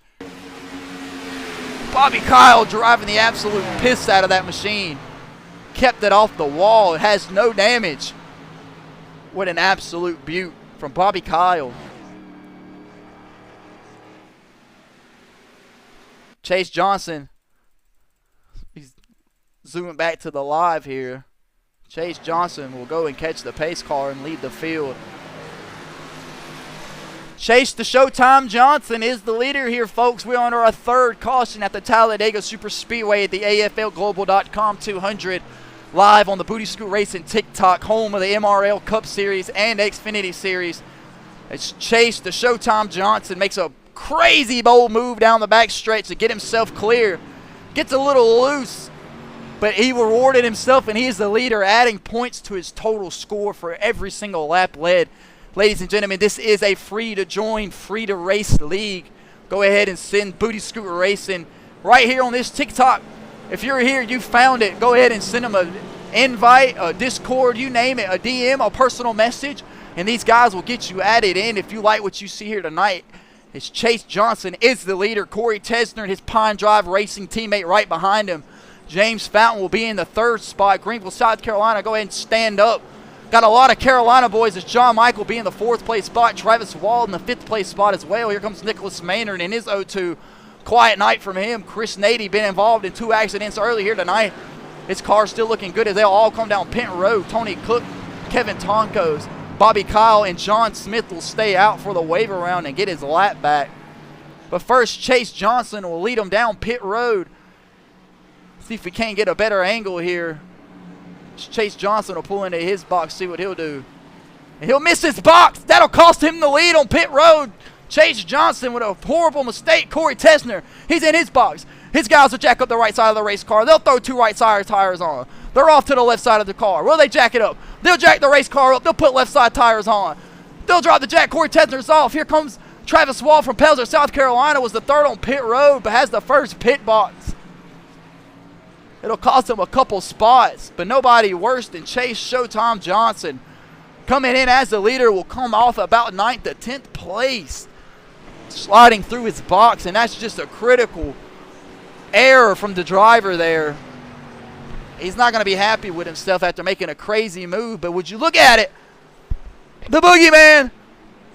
Bobby Kyle driving the absolute piss out of that machine. Kept it off the wall. It has no damage. What an absolute beaut from Bobby Kyle. Chase Johnson. He's zooming back to the live here. Chase Johnson will go and catch the pace car and lead the field. Chase the Showtime Johnson is the leader here, folks. We're on our 3rd caution at the Talladega Super Speedway at the AFLglobal.com 200. Live on the Booty Scoot Racing TikTok, home of the MRL Cup Series and Xfinity Series. It's Chase the Showtime Johnson makes a crazy bold move down the back stretch to get himself clear. Gets a little loose, but he rewarded himself, and he is the leader, adding points to his total score for every single lap led. Ladies and gentlemen, this is a free-to-join, free-to-race league. Go ahead and send Booty Scooter Racing right here on this TikTok. If you're here, you found it, go ahead and send them an invite, a Discord, you name it, a DM, a personal message, and these guys will get you added in if you like what you see here tonight. It's Chase Johnson is the leader. Corey Tesner and his Pine Drive Racing teammate right behind him. James Fountain will be in the 3rd spot. Greenville, South Carolina, go ahead and stand up. Got a lot of Carolina boys as John Michael will be in the 4th place spot. Travis Wall in the 5th place spot as well. Here comes Nicholas Maynard in his 02. quiet night from him. Chris Nady been involved in 2 accidents early here tonight. His car's still looking good as they'll all come down Pent Road. Tony Cook, Kevin Tonkos, Bobby Kyle, and John Smith will stay out for the waiver round and get his lap back. But first, Chase Johnson will lead him down pit road. See if we can't get a better angle here. Chase Johnson will pull into his box, see what he'll do. And he'll miss his box. That'll cost him the lead on pit road. Chase Johnson with a horrible mistake. Corey Tesner, he's in his box. His guys will jack up the right side of the race car. They'll throw 2 right side tires on. They're off to the left side of the car. Will they jack it up? They'll jack the race car up. They'll put left side tires on. They'll drop the jack. Corey Tesner's off. Here comes Travis Wall from Pelzer, South Carolina. Was the 3rd on pit road, but has the 1st pit box. It'll cost him a couple spots, but nobody worse than Chase Showtime Johnson. Coming in as the leader will come off about 9th to 10th place. Sliding through his box, and that's just a critical error from the driver there. He's not going to be happy with himself after making a crazy move, but would you look at it? The boogeyman.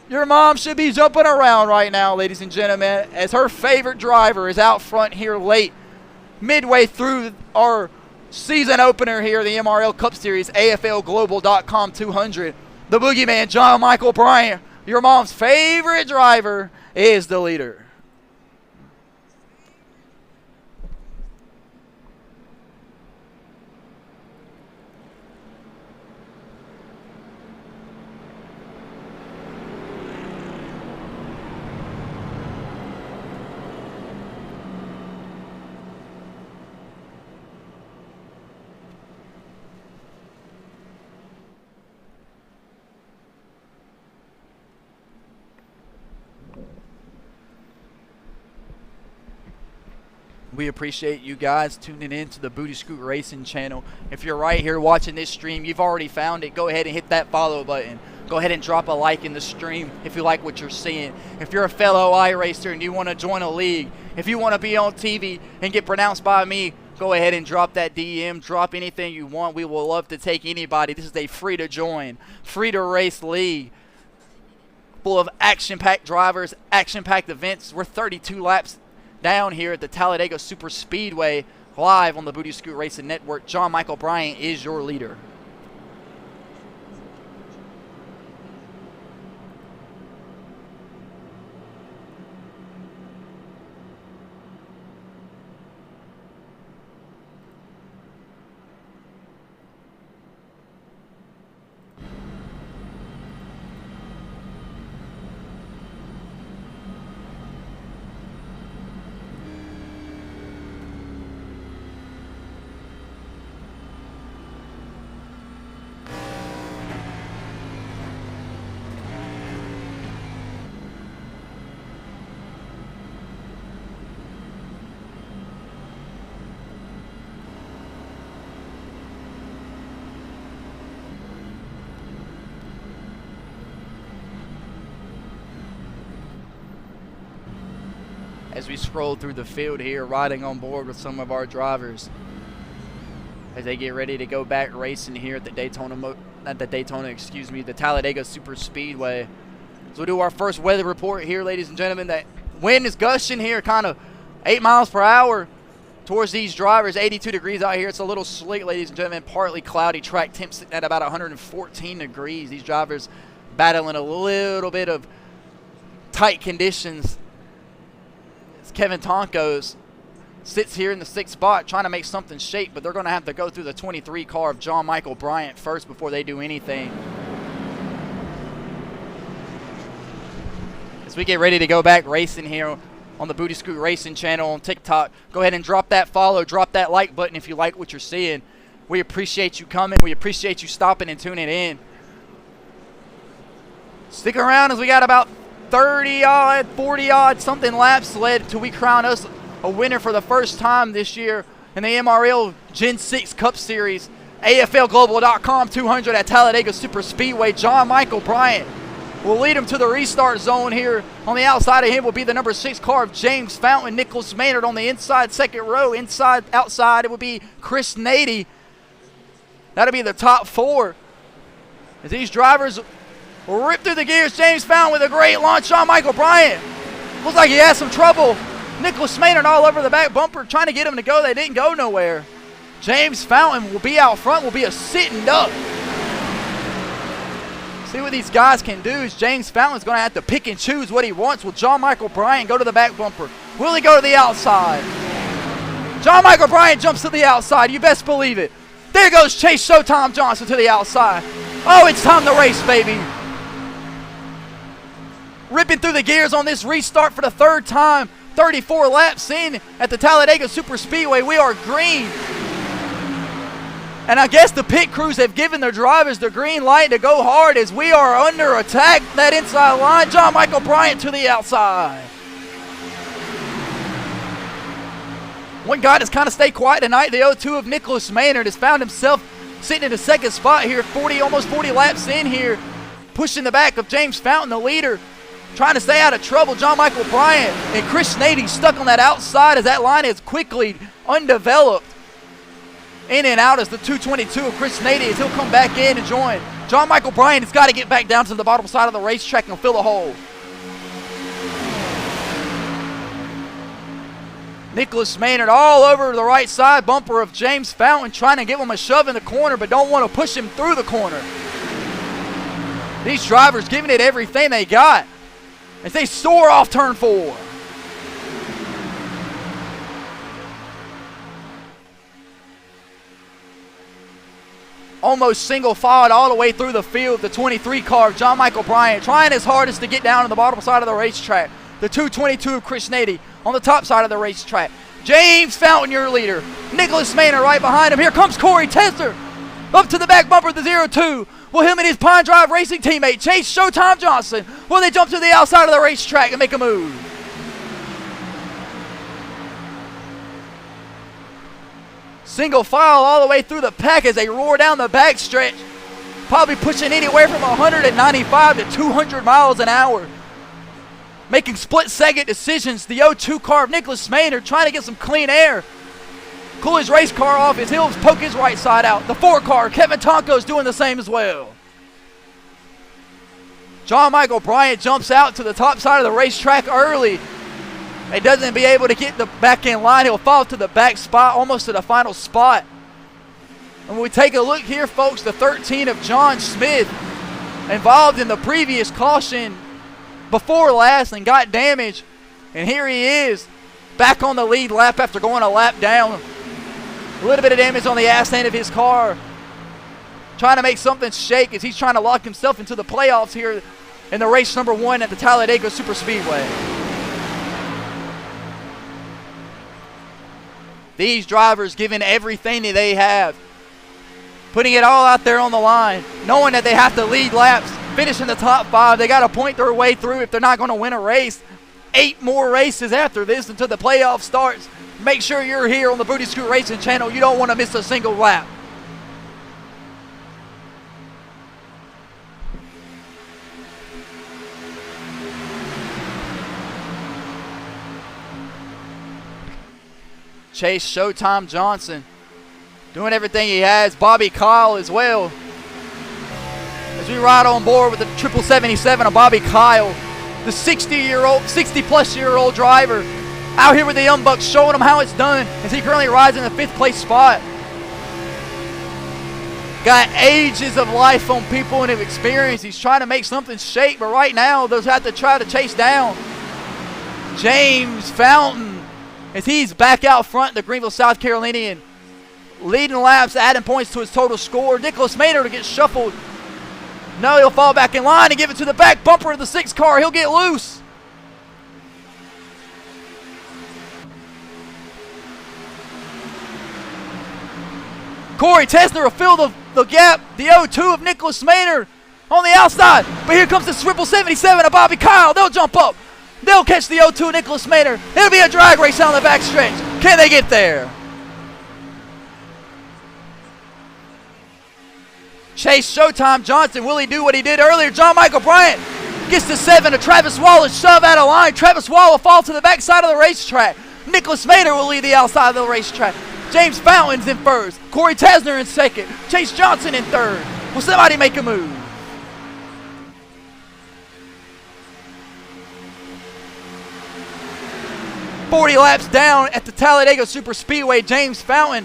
Your mom should be jumping around right now, ladies and gentlemen, as her favorite driver is out front here late, midway through our season opener here, the MRL Cup Series, AFLglobal.com 200. The boogeyman, John Michael Bryant, your mom's favorite driver, is the leader. We appreciate you guys tuning in to the Booty Scoot Racing channel. If you're right here watching this stream, you've already found it. Go ahead and hit that follow button. Go ahead and drop a like in the stream if you like what you're seeing. If you're a fellow iRacer and you want to join a league, if you want to be on TV and get pronounced by me, go ahead and drop that DM. Drop anything you want. We will love to take anybody. This is a free to join, free to race league full of action-packed drivers, action-packed events. We're 32 laps down here at the Talladega Super Speedway, live on the Booty Scoot Racing Network. John Michael Bryant is your leader. As we scroll through the field here, riding on board with some of our drivers as they get ready to go back racing here at the the Talladega Super Speedway. So we'll do our first weather report here, ladies and gentlemen. That wind is gushing here, kind of 8 miles per hour towards these drivers. 82 degrees out here. It's a little slick, ladies and gentlemen. Partly cloudy. Track temp sitting at about 114 degrees. These drivers battling a little bit of tight conditions. Kevin Tonkos sits here in the 6th spot trying to make something shape, but they're going to have to go through the 23 car of John Michael Bryant first before they do anything. As we get ready to go back racing here on the Booty Scoot Racing channel on TikTok, go ahead and drop that follow, drop that like button if you like what you're seeing. We appreciate you coming. We appreciate you stopping and tuning in. Stick around as we got about 30-odd, 40-odd something laps led till we crown us a winner for the first time this year in the MRL Gen 6 Cup Series. AFLglobal.com 200 at Talladega Super Speedway. John Michael Bryant will lead him to the restart zone here. On the outside of him will be the number 6 car of James Fountain. Nicholas Maynard on the inside, 2nd row. Inside, outside, it will be Chris Nady. That'll be the top 4. As these drivers will rip through the gears. James Fountain with a great launch. John Michael Bryant looks like he has some trouble Nicholas Maynard all over the back bumper trying to get them to go. They didn't go nowhere. James Fountain will be out front, will be a sitting duck. See what these guys can do is James Fountain's going to have to pick and choose what he wants. Will John Michael Bryant go to the back bumper? Will he go to the outside? John Michael Bryant jumps to the outside. You best believe it. There goes Chase Showtime Johnson to the outside. Oh, it's time to race, baby. Ripping through the gears on this restart for the third time. 34 laps in at the Talladega Super Speedway. We are green. And I guess the pit crews have given their drivers the green light to go hard as we are under attack. That inside line, John Michael Bryant to the outside. One guy that's kind of stayed quiet tonight, the 0-2 of Nicholas Maynard, has found himself sitting in the second spot here, almost 40 laps in here, pushing the back of James Fountain, the leader, trying to stay out of trouble. John Michael Bryant and Chris Nady stuck on that outside as that line is quickly undeveloped. In and out as the 222 of Chris Nady as he'll come back in and join. John Michael Bryant has got to get back down to the bottom side of the racetrack and fill the hole. Nicholas Maynard all over the right side bumper of James Fountain, trying to give him a shove in the corner, but don't want to push him through the corner. These drivers giving it everything they got as they soar off turn 4. Almost single filed all the way through the field. The 23 car of John Michael Bryant trying his hardest to get down to the bottom side of the racetrack. The 222 of Chris Nady on the top side of the racetrack. James Fountain, your leader. Nicholas Maynard right behind him. Here comes Corey Tesler up to the back bumper of the 0-2. Will him and his Pine Drive Racing teammate Chase Showtime Johnson, will they jump to the outside of the racetrack and make a move? Single file all the way through the pack as they roar down the back stretch. Probably pushing anywhere from 195 to 200 miles an hour. Making split-second decisions. The 0-2 car of Nicholas Maynard trying to get some clean air. Cool his race car off. His heels poke his right side out. The 4 car, Kevin Tonko's doing the same as well. John Michael Bryant jumps out to the top side of the racetrack early. He doesn't be able to get the back end line. He'll fall to the back spot, almost to the final spot. And when we take a look here, folks, the 13 of John Smith, involved in the previous caution before last and got damaged. And here he is, back on the lead lap after going a lap down. A little bit of damage on the ass end of his car. Trying to make something shake as he's trying to lock himself into the playoffs here in the race number 1 at the Talladega Super Speedway. These drivers giving everything that they have, putting it all out there on the line, knowing that they have to lead laps, finish in the top 5. They got to point their way through if they're not going to win a race. 8 more races after this until the playoff starts. Make sure you're here on the Booty Scoot Racing channel. You don't want to miss a single lap. Chase Showtime Johnson doing everything he has. Bobby Kyle as well. As we ride on board with the 777 of Bobby Kyle, the 60-plus-year-old driver out here with the Young Bucks, showing them how it's done as he currently rides in the 5th place spot. Got ages of life on people and of experience. He's trying to make something shake, but right now they'll have to try to chase down James Fountain as he's back out front, the Greenville, South Carolinian, leading laps, adding points to his total score. Nicholas Maynard will get shuffled. No, he'll fall back in line and give it to the back bumper of the 6 car. He'll get loose. Corey Tesler will fill the gap. The 0-2 of Nicholas Maynard on the outside. But here comes the 777 of Bobby Kyle. They'll jump up. They'll catch the 0-2 Nicholas Maynard. It'll be a drag race down the back stretch. Can they get there? Chase Showtime Johnson, will he do what he did earlier? John Michael Bryant gets the 7 to Travis Wallace, shove out of line. Travis Wallace will fall to the backside of the racetrack. Nicholas Maynard will lead the outside of the racetrack. James Fountain's in first. Corey Tesler in second. Chase Johnson in third. Will somebody make a move? 40 laps down at the Talladega Super Speedway. James Fountain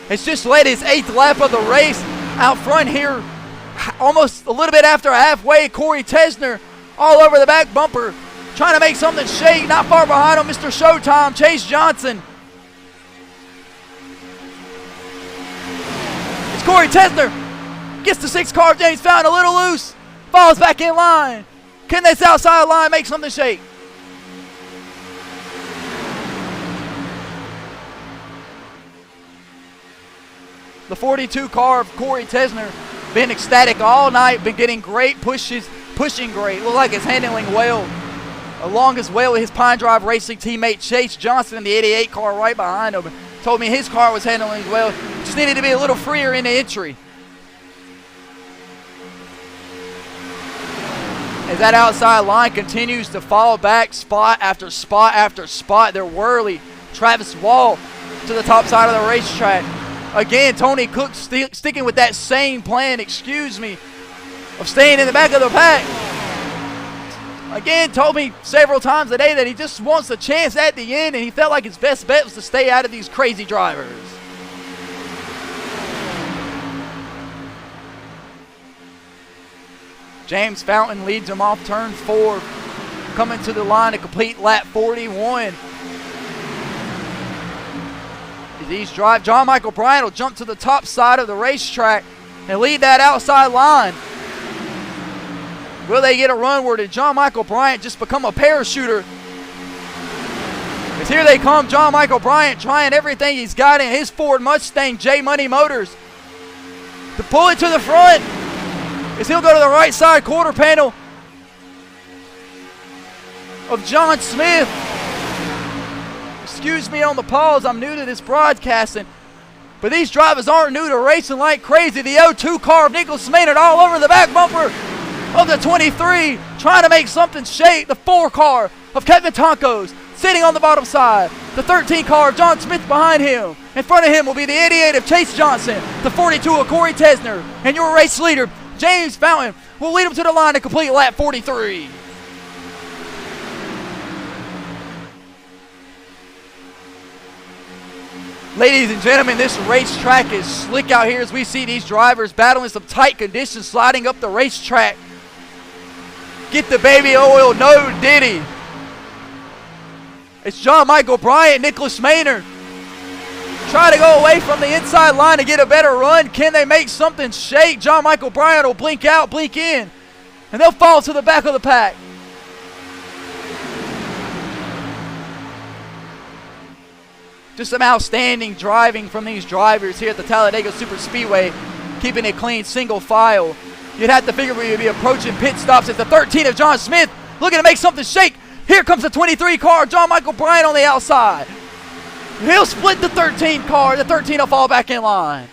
has just led his 8th lap of the race. Out front here, almost a little bit after halfway, Corey Tesner all over the back bumper, trying to make something shake. Not far behind him, Mr. Showtime, Chase Johnson. It's Corey Tesner. Gets the 6 car of James Fountain a little loose. Falls back in line. Can this outside line make something shake? The 42 car of Corey Tesner been ecstatic all night, been getting great pushes, pushing great. Look like it's handling well. Along as well with his Pine Drive Racing teammate Chase Johnson in the 88 car right behind him. Told me his car was handling well. Just needed to be a little freer in the entry. As that outside line continues to fall back spot after spot after spot, they're whirly. Travis Wall to the top side of the racetrack. Again, Tony Cook sticking with that same plan, of staying in the back of the pack. Again, told me several times today that he just wants a chance at the end, and he felt like his best bet was to stay out of these crazy drivers. James Fountain leads him off turn 4, coming to the line to complete lap 41. As these drive, John Michael Bryant will jump to the top side of the racetrack and lead that outside line. Will they get a run where did John Michael Bryant just become a parachuter? As here they come, John Michael Bryant trying everything he's got in his Ford Mustang J Money Motors to pull it to the front. As he'll go to the right side quarter panel of John Smith. Excuse me on the pause, I'm new to this broadcasting. But these drivers aren't new to racing like crazy. The 02 car of Nicholas Maynard all over the back bumper of the 23, trying to make something shake. The 4 car of Kevin Tonkos sitting on the bottom side. The 13 car of John Smith behind him. In front of him will be the 88 of Chase Johnson. The 42 of Corey Tesner. And your race leader, James Fountain, will lead him to the line to complete lap 43. Ladies and gentlemen, this racetrack is slick out here as we see these drivers battling some tight conditions, sliding up the racetrack. Get the baby oil, no Diddy. It's John Michael Bryant, Nicholas Maynard. Try to go away from the inside line to get a better run. Can they make something shake? John Michael Bryant will blink out, blink in, and they'll fall to the back of the pack. Just some outstanding driving from these drivers here at the Talladega Super Speedway, keeping it clean, single file. You'd have to figure we'd be approaching pit stops. It's the 13 of John Smith looking to make something shake. Here comes the 23 car, John Michael Bryant on the outside. He'll split the 13 car. The 13 will fall back in line.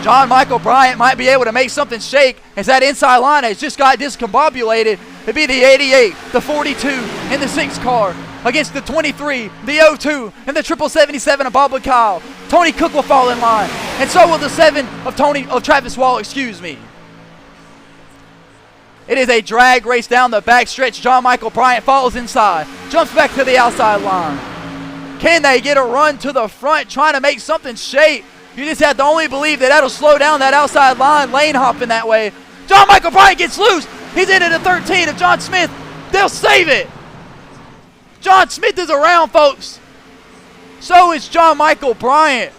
John Michael Bryant might be able to make something shake as that inside line has just got discombobulated. It'd be the 88, the 42, and the 6 car against the 23, the 02, and the 777 of Bob McCall. Tony Cook will fall in line, and so will the 7 of Travis Wall, excuse me. It is a drag race down the back stretch. John Michael Bryant falls inside, jumps back to the outside line. Can they get a run to the front, trying to make something shake? You just have to only believe that that'll slow down that outside line, lane hopping that way. John Michael Bryant gets loose. He's into the 13 of John Smith. They'll save it. John Smith is around, folks. So is John Michael Bryant.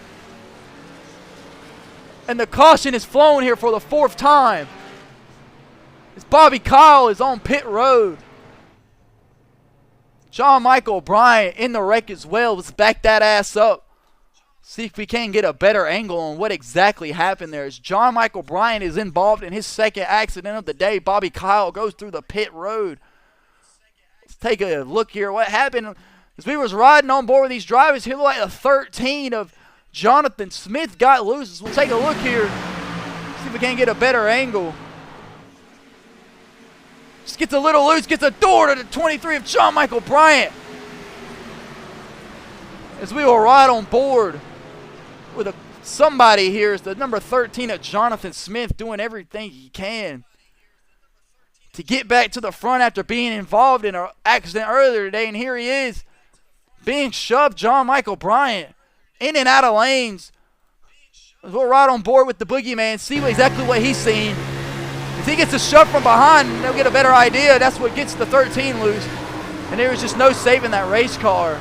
And the caution is flown here for the 4th time. As Bobby Kyle is on pit road. John Michael Bryant in the wreck as well. Let's back that ass up. See if we can get a better angle on what exactly happened there. As John Michael Bryant is involved in his 2nd accident of the day. Bobby Kyle goes through the pit road. Let's take a look here. What happened as we was riding on board with these drivers here, like the 13 of Jonathan Smith got loose. We'll take a look here. See if we can get a better angle. Just gets a little loose, gets a door to the 23 of John Michael Bryant. As we will ride on board with somebody here is the number 13 of Jonathan Smith doing everything he can. to get back to the front after being involved in an accident earlier today. And here he is being shoved, John Michael Bryant, in and out of lanes. We're right on board with the boogeyman, see exactly what he's seen. If he gets a shove from behind, they'll get a better idea. That's what gets the 13 loose. And there was just no saving that race car.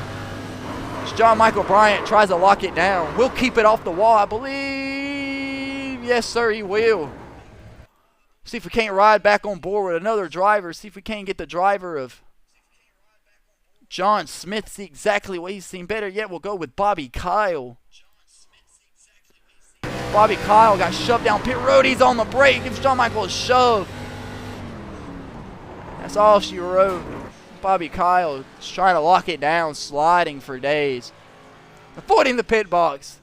As John Michael Bryant tries to lock it down. We'll keep it off the wall, I believe. Yes, sir, he will. See if we can't ride back on board with another driver. See if we can't get the driver of John Smith. See exactly what he's seen. Better yet, we'll go with Bobby Kyle. Bobby Kyle got shoved down pit road. He's on the brake. Gives John Michael a shove. That's all she wrote. Bobby Kyle is trying to lock it down, sliding for days. Avoiding the pit box.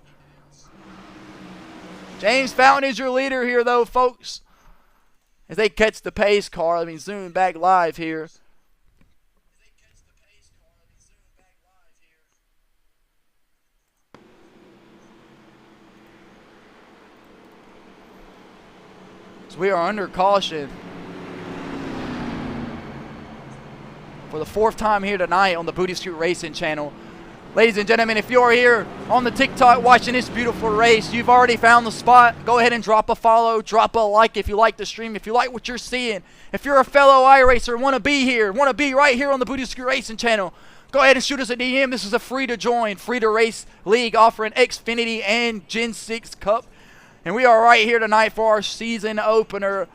James Fountain is your leader here, though, folks. As they catch the pace car. Let me zoom back live here. So we are under caution for the 4th time here tonight on the Booty Scoot Racing channel. Ladies and gentlemen, if you're here on the TikTok watching this beautiful race, you've already found the spot. Go ahead and drop a follow, drop a like if you like the stream, if you like what you're seeing. If you're a fellow iRacer, want to be here, want to be right here on the Booty Scoot Racing channel, go ahead and shoot us a DM. This is a free to join, free to race league offering Xfinity and Gen 6 Cup. And we are right here tonight for our season opener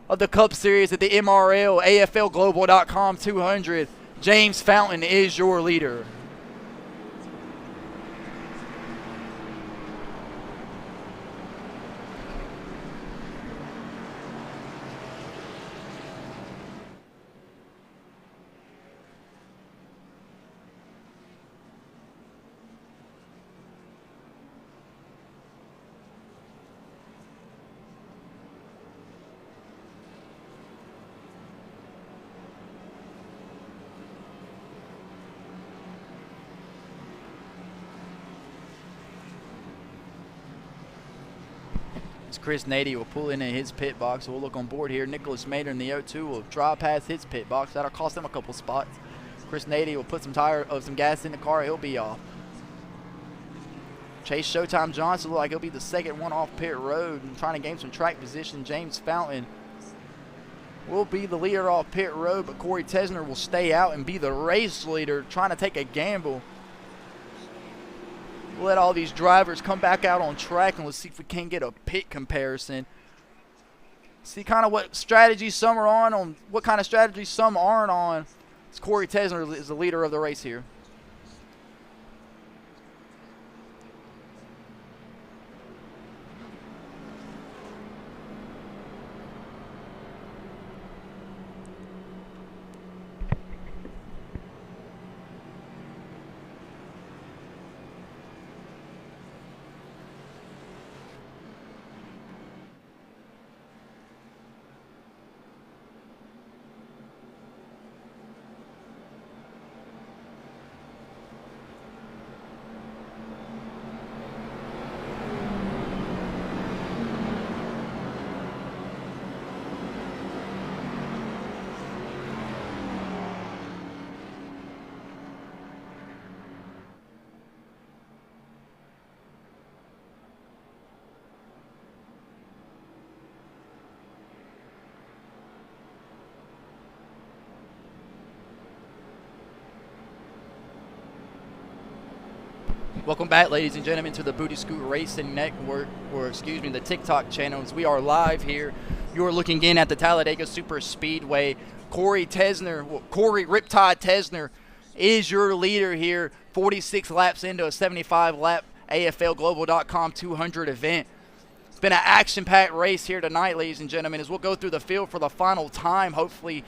of the Cup Series at the MRL AFLglobal.com 200. James Fountain is your leader. Chris Nady will pull in his pit box. We'll look on board here. Nicholas Mader in the O2 will drive past his pit box. That'll cost him a couple spots. Chris Nady will put some gas in the car. He'll be off. Chase Showtime Johnson look like he'll be the second one off pit road and trying to gain some track position. James Fountain will be the leader off pit road, but Corey Tesner will stay out and be the race leader, trying to take a gamble. We'll let all these drivers come back out on track and let's see if we can get a pit comparison. See kind of what strategies some are on what kind of strategies some aren't on. Corey Tesner is the leader of the race here. Welcome back, ladies and gentlemen, to the Booty Scoot Racing Network, or excuse me, the TikTok channels. We are live here. You are looking in at the Talladega Super Speedway. Corey Riptide Tesner is your leader here. 46 laps into a 75-lap AFLglobal.com 200 event. It's been an action-packed race here tonight, ladies and gentlemen, as we'll go through the field for the final time, hopefully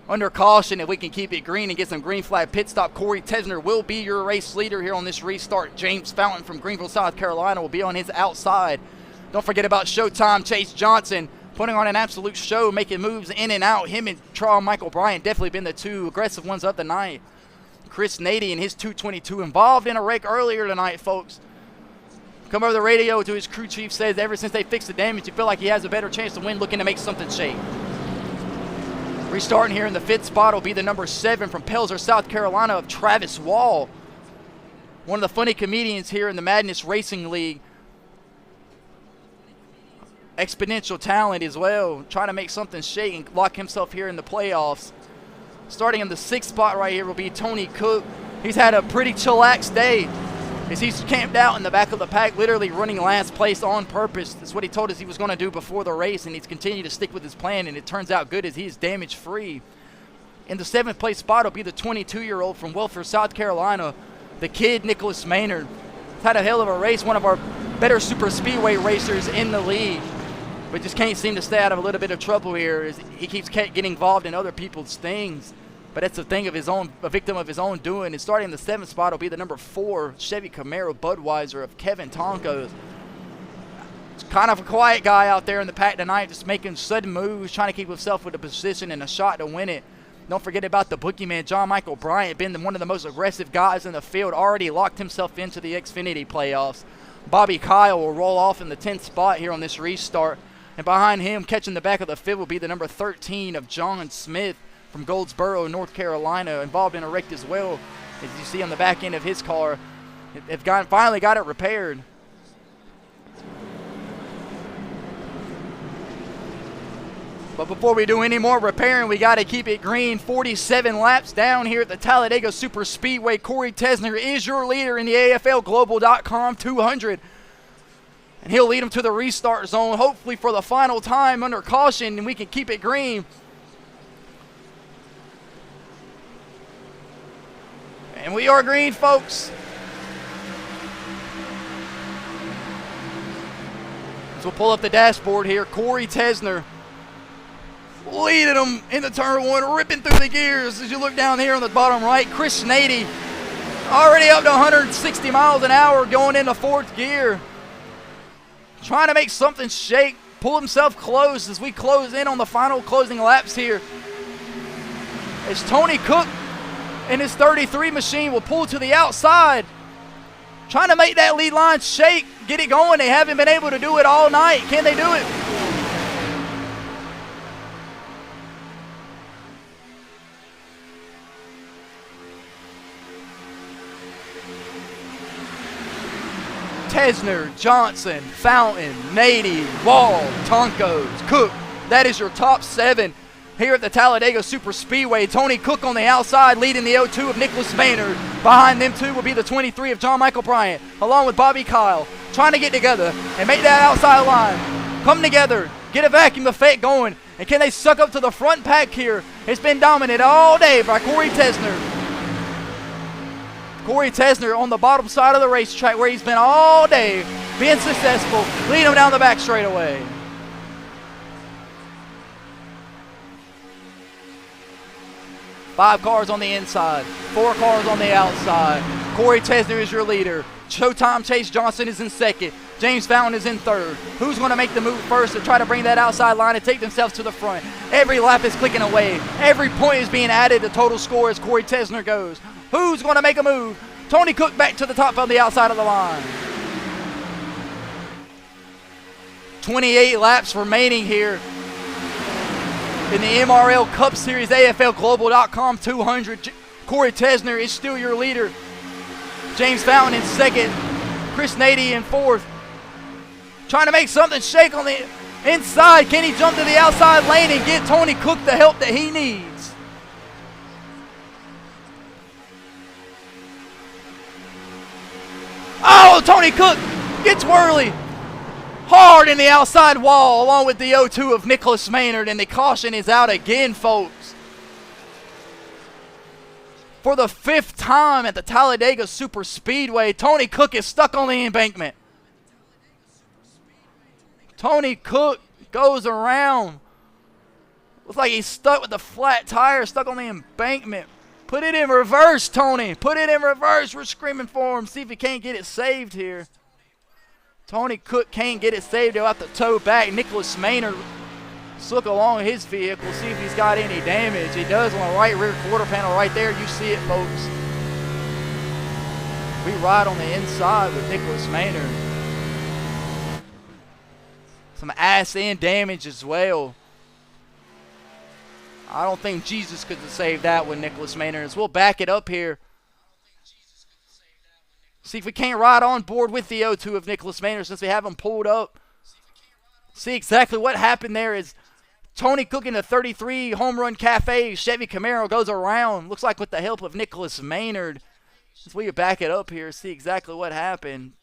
under caution. If we can keep it green and get some green flag pit stop, Corey Tesner will be your race leader here on this restart. James Fountain from Greenville, South Carolina will be on his outside. Don't forget about Showtime Chase Johnson putting on an absolute show, making moves in and out. Him and Charles Michael Bryant definitely been the two aggressive ones of the night. Chris Nady and his 222 involved in a wreck earlier tonight, folks. Come over the radio to his crew chief, says ever since they fixed the damage, you feel like he has a better chance to win, looking to make something shake. Restarting here in the 5th spot will be the number 7 from Pelzer, South Carolina of Travis Wall. One of the funny comedians here in the Madness Racing League. Exponential talent as well. Trying to make something shake and lock himself here in the playoffs. Starting in the 6th spot right here will be Tony Cook. He's had a pretty chillax day as he's camped out in the back of the pack, literally running last place on purpose. That's what he told us he was going to do before the race, and he's continued to stick with his plan, and it turns out good as he's damage-free. In the 7th place spot will be the 22-year-old from Welfare, South Carolina, the kid Nicholas Maynard. He's had a hell of a race, one of our better super speedway racers in the league, but just can't seem to stay out of a little bit of trouble here as he keeps getting involved in other people's things. But that's a thing of his own, a victim of his own doing. And starting in the 7th spot will be the number 4 Chevy Camaro Budweiser of Kevin Tonko. It's kind of a quiet guy out there in the pack tonight, just making sudden moves, trying to keep himself with a position and a shot to win it. Don't forget about the boogeyman, John Michael Bryant, been one of the most aggressive guys in the field, already locked himself into the Xfinity playoffs. Bobby Kyle will roll off in the 10th spot here on this restart. And behind him, catching the back of the field, will be the number 13 of John Smith from Goldsboro, North Carolina, involved in a wreck as well, as you see on the back end of his car. They've finally got it repaired. But before we do any more repairing, we got to keep it green. 47 laps down here at the Talladega Super Speedway. Corey Tesner is your leader in the AFLGlobal.com 200. And he'll lead them to the restart zone, hopefully for the final time under caution, and we can keep it green. And we are green, folks. So we'll pull up the dashboard here. Corey Tesner leading them into turn 1, ripping through the gears as you look down here on the bottom right. Chris Nady already up to 160 miles an hour going into 4th gear. Trying to make something shake, pull himself close as we close in on the final closing laps here. As Tony Cook and his 33 machine will pull to the outside, trying to make that lead line shake, get it going. They haven't been able to do it all night. Can they do it? Tesner, Johnson, Fountain, Nady, Wall, Tonkos, Cook. That is your top 7 here at the Talladega Super Speedway. Tony Cook on the outside leading the 02 of Nicholas Maynard. Behind them two will be the 23 of John Michael Bryant, along with Bobby Kyle, trying to get together and make that outside line come together, get a vacuum effect going. And can they suck up to the front pack here? It's been dominated all day by Corey Tesner. Corey Tesner on the bottom side of the racetrack where he's been all day, being successful, leading him down the back straightaway. Five cars on the inside, 4 cars on the outside. Corey Tesner is your leader. Showtime Chase Johnson is in 2nd. James Fountain is in 3rd. Who's going to make the move first to try to bring that outside line and take themselves to the front? Every lap is clicking away. Every point is being added to total score as Corey Tesner goes. Who's going to make a move? Tony Cook back to the top on the outside of the line. 28 laps remaining here in the MRL Cup Series AFLGlobal.com 200. Corey Tesner is still your leader. James Fountain in 2nd. Chris Nady in 4th. Trying to make something shake on the inside. Can he jump to the outside lane and get Tony Cook the help that he needs? Oh, Tony Cook gets whirly. Hard in the outside wall along with the 0-2 of Nicholas Maynard, and the caution is out again, folks. For the 5th time at the Talladega Super Speedway, Tony Cook is stuck on the embankment. Tony Cook goes around. Looks like he's stuck with a flat tire, stuck on the embankment. Put it in reverse, Tony. Put it in reverse. We're screaming for him. See if he can't get it saved here. Tony Cook can't get it saved. He'll have to tow back. Nicholas Maynard, let's look along his vehicle, see if he's got any damage. He does on the right rear quarter panel right there. You see it, folks. We ride on the inside with Nicholas Maynard. Some ass end damage as well. I don't think Jesus could have saved that one, Nicholas Maynard. As we'll back it up here. See if we can't ride on board with the 0-2 of Nicholas Maynard since we have him pulled up. See exactly what happened there is Tony Cook in the 33 Home Run Cafe Chevy Camaro goes around. Looks like with the help of Nicholas Maynard. As we back it up here, see exactly what happened.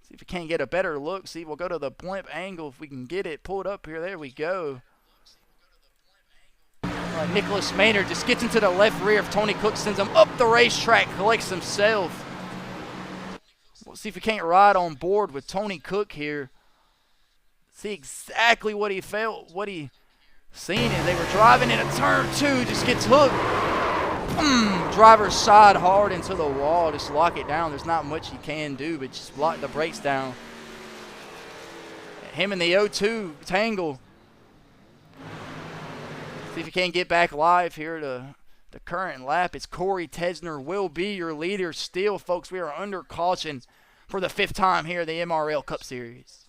See if we can't get a better look. See, we'll go to the blimp angle if we can get it pulled up here. There we go. Nicholas Maynard just gets into the left rear of Tony Cook, sends him up the racetrack, collects himself. We'll see if we can't ride on board with Tony Cook here. See exactly what he felt, what he seen as they were driving in a turn 2, just gets hooked. Driver's side hard into the wall, just lock it down. There's not much he can do, but just lock the brakes down. Him and the 0-2 tangle. See if you can't get back live here to the current lap. It's Corey Tesner will be your leader still, folks. We are under caution for the 5th time here in the MRL Cup Series.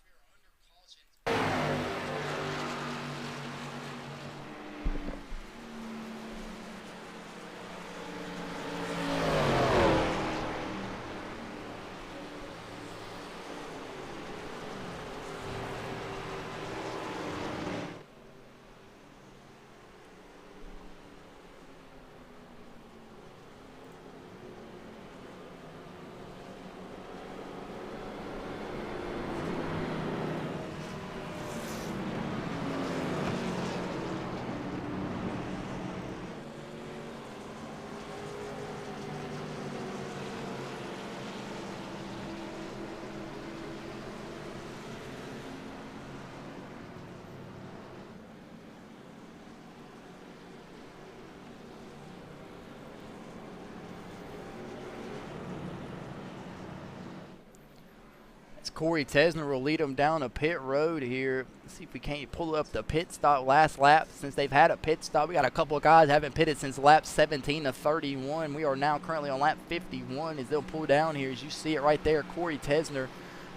Corey Tesner will lead them down a pit road here. Let's see if we can't pull up the pit stop last lap. Since they've had a pit stop, we got a couple of guys haven't pitted since lap 17 to 31. We are now currently on lap 51 as they'll pull down here. As you see it right there, Corey Tesner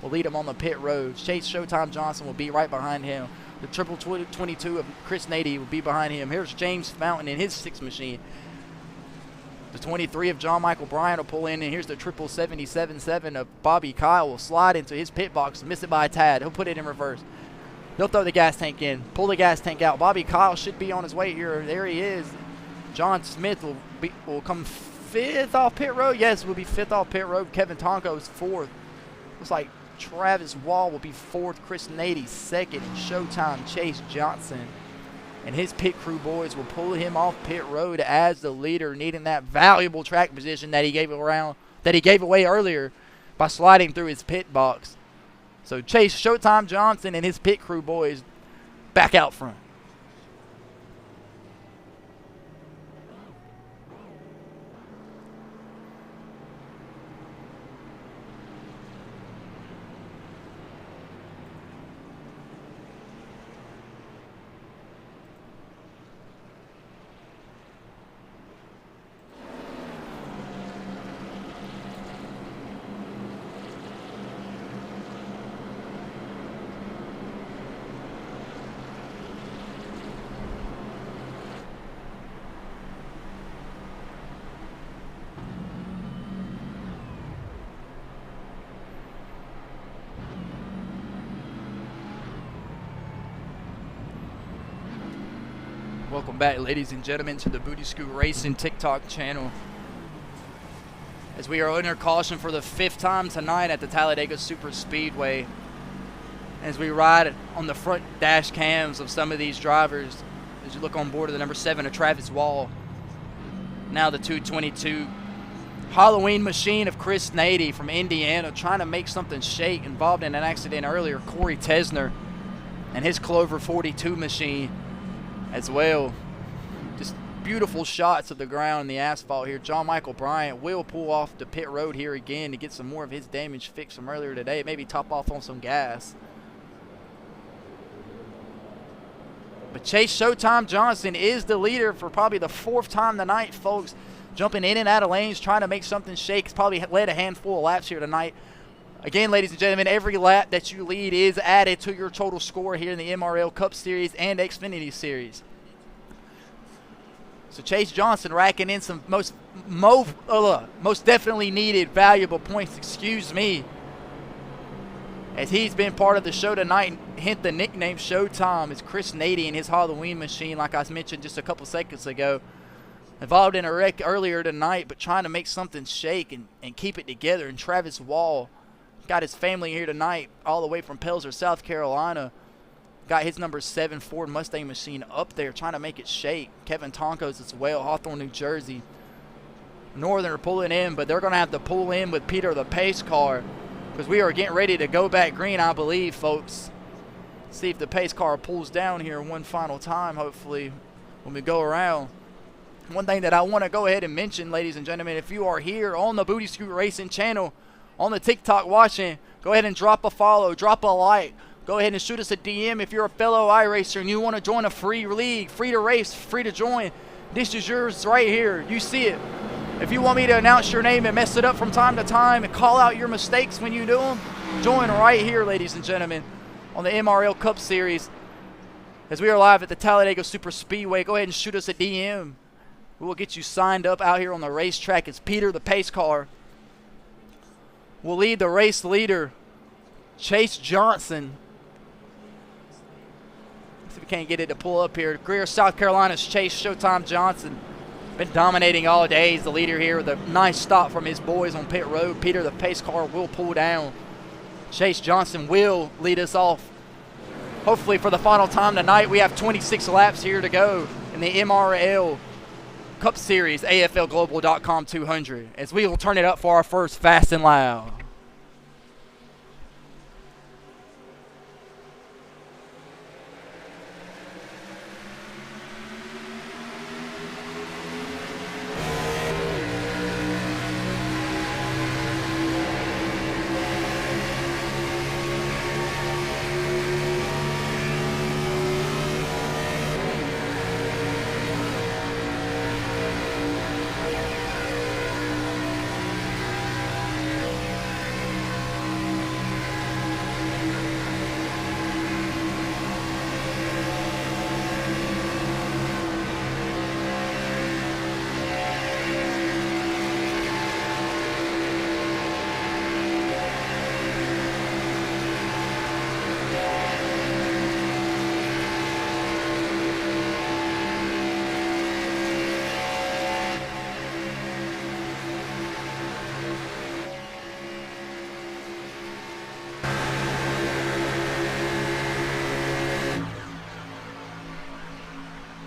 will lead them on the pit road. Chase Showtime Johnson will be right behind him. The triple 22 of Chris Nady will be behind him. Here's James Fountain in his 6 machine. The 23 of John Michael Bryan will pull in, and here's the triple 77.7 of Bobby Kyle will slide into his pit box, miss it by a tad. He'll put it in reverse. They'll throw the gas tank in, pull the gas tank out. Bobby Kyle should be on his way here. There he is. John Smith will come 5th off pit road. Yes, will be 5th off pit road. Kevin Tonko is 4th. Looks like Travis Wall will be 4th. Chris Nady 2nd. And Showtime Chase Johnson and his pit crew boys will pull him off pit road as the leader, needing that valuable track position that he gave away earlier by sliding through his pit box. So Chase Showtime Johnson and his pit crew boys back out front. Welcome back, ladies and gentlemen, to the Booty Scoot Racing TikTok channel. As we are under caution for the 5th time tonight at the Talladega Super Speedway. As we ride on the front dash cams of some of these drivers, as you look on board of the number 7 of Travis Wall. Now the 222 Halloween machine of Chris Nady from Indiana, trying to make something shake, involved in an accident earlier. Corey Tesner and his Clover 42 machine as well. Just beautiful shots of the ground and the asphalt here. John Michael Bryant will pull off the pit road here again to get some more of his damage fixed from earlier today. Maybe top off on some gas. But Chase Showtime Johnson is the leader for probably the 4th time tonight, folks. Jumping in and out of lanes, trying to make something shake. He's probably led a handful of laps here tonight. Again, ladies and gentlemen, every lap that you lead is added to your total score here in the MRL Cup Series and Xfinity Series. So Chase Johnson racking in some most definitely needed valuable points, as he's been part of the show tonight. Hint the nickname Showtime is Chris Nady and his Halloween machine, like I mentioned just a couple seconds ago. Involved in a wreck earlier tonight, but trying to make something shake and keep it together. And Travis Wall got his family here tonight all the way from Pelzer, South Carolina. Got his number 7 Ford Mustang machine up there trying to make it shake. Kevin Tonkos as well, Hawthorne, New Jersey. Northern are pulling in, but they're going to have to pull in with Peter the pace car because we are getting ready to go back green, I believe, folks. See if the pace car pulls down here one final time, hopefully, when we go around. One thing that I want to go ahead and mention, ladies and gentlemen, if you are here on the Booty Scoot Racing channel, on the TikTok watching, go ahead and drop a follow, drop a like. Go ahead and shoot us a DM if you're a fellow iRacer and you want to join a free league, free to race, free to join. This is yours right here. You see it. If you want me to announce your name and mess it up from time to time and call out your mistakes when you do them, join right here, ladies and gentlemen, on the MRL Cup Series. As we are live at the Talladega Super Speedway, go ahead and shoot us a DM. We will get you signed up out here on the racetrack. It's Peter the pace car. We'll lead the race leader, Chase Johnson. See if we can't get it to pull up here. Greer, South Carolina's Chase Showtime Johnson. Been dominating all day. He's the leader here with a nice stop from his boys on pit road. Peter the pace car will pull down. Chase Johnson will lead us off. Hopefully for the final time tonight. We have 26 laps here to go in the MRL Cup Series, AFLglobal.com 200, as we will turn it up for our first Fast and Loud.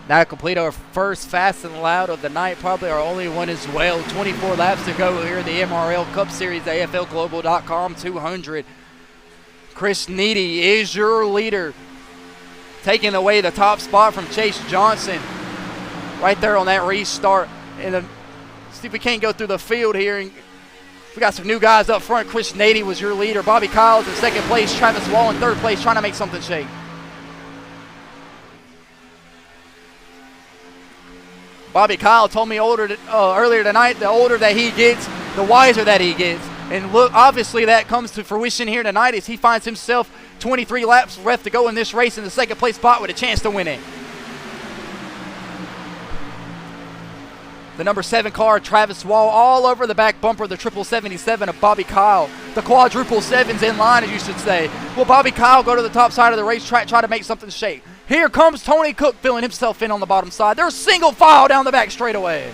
Now complete our first Fast and Loud of the night, probably our only one as well. 24 laps to go here in the MRL Cup Series, AFLglobal.com 200. Chris Needy is your leader, taking away the top spot from Chase Johnson. Right there on that restart. See if we can't go through the field here. We got some new guys up front. Chris Needy was your leader. Bobby Kyle's in second place. Travis Wall in third place, trying to make something shake. Bobby Kyle told me earlier tonight, the older that he gets, the wiser that he gets. And look, obviously that comes to fruition here tonight as he finds himself 23 laps left to go in this race in the second place spot with a chance to win it. The number 7 car, Travis Wall, all over the back bumper, the 777 of Bobby Kyle. The quadruple sevens in line, as you should say. Will Bobby Kyle go to the top side of the racetrack, try to make something shake? Here comes Tony Cook filling himself in on the bottom side. They're single file down the back straightaway.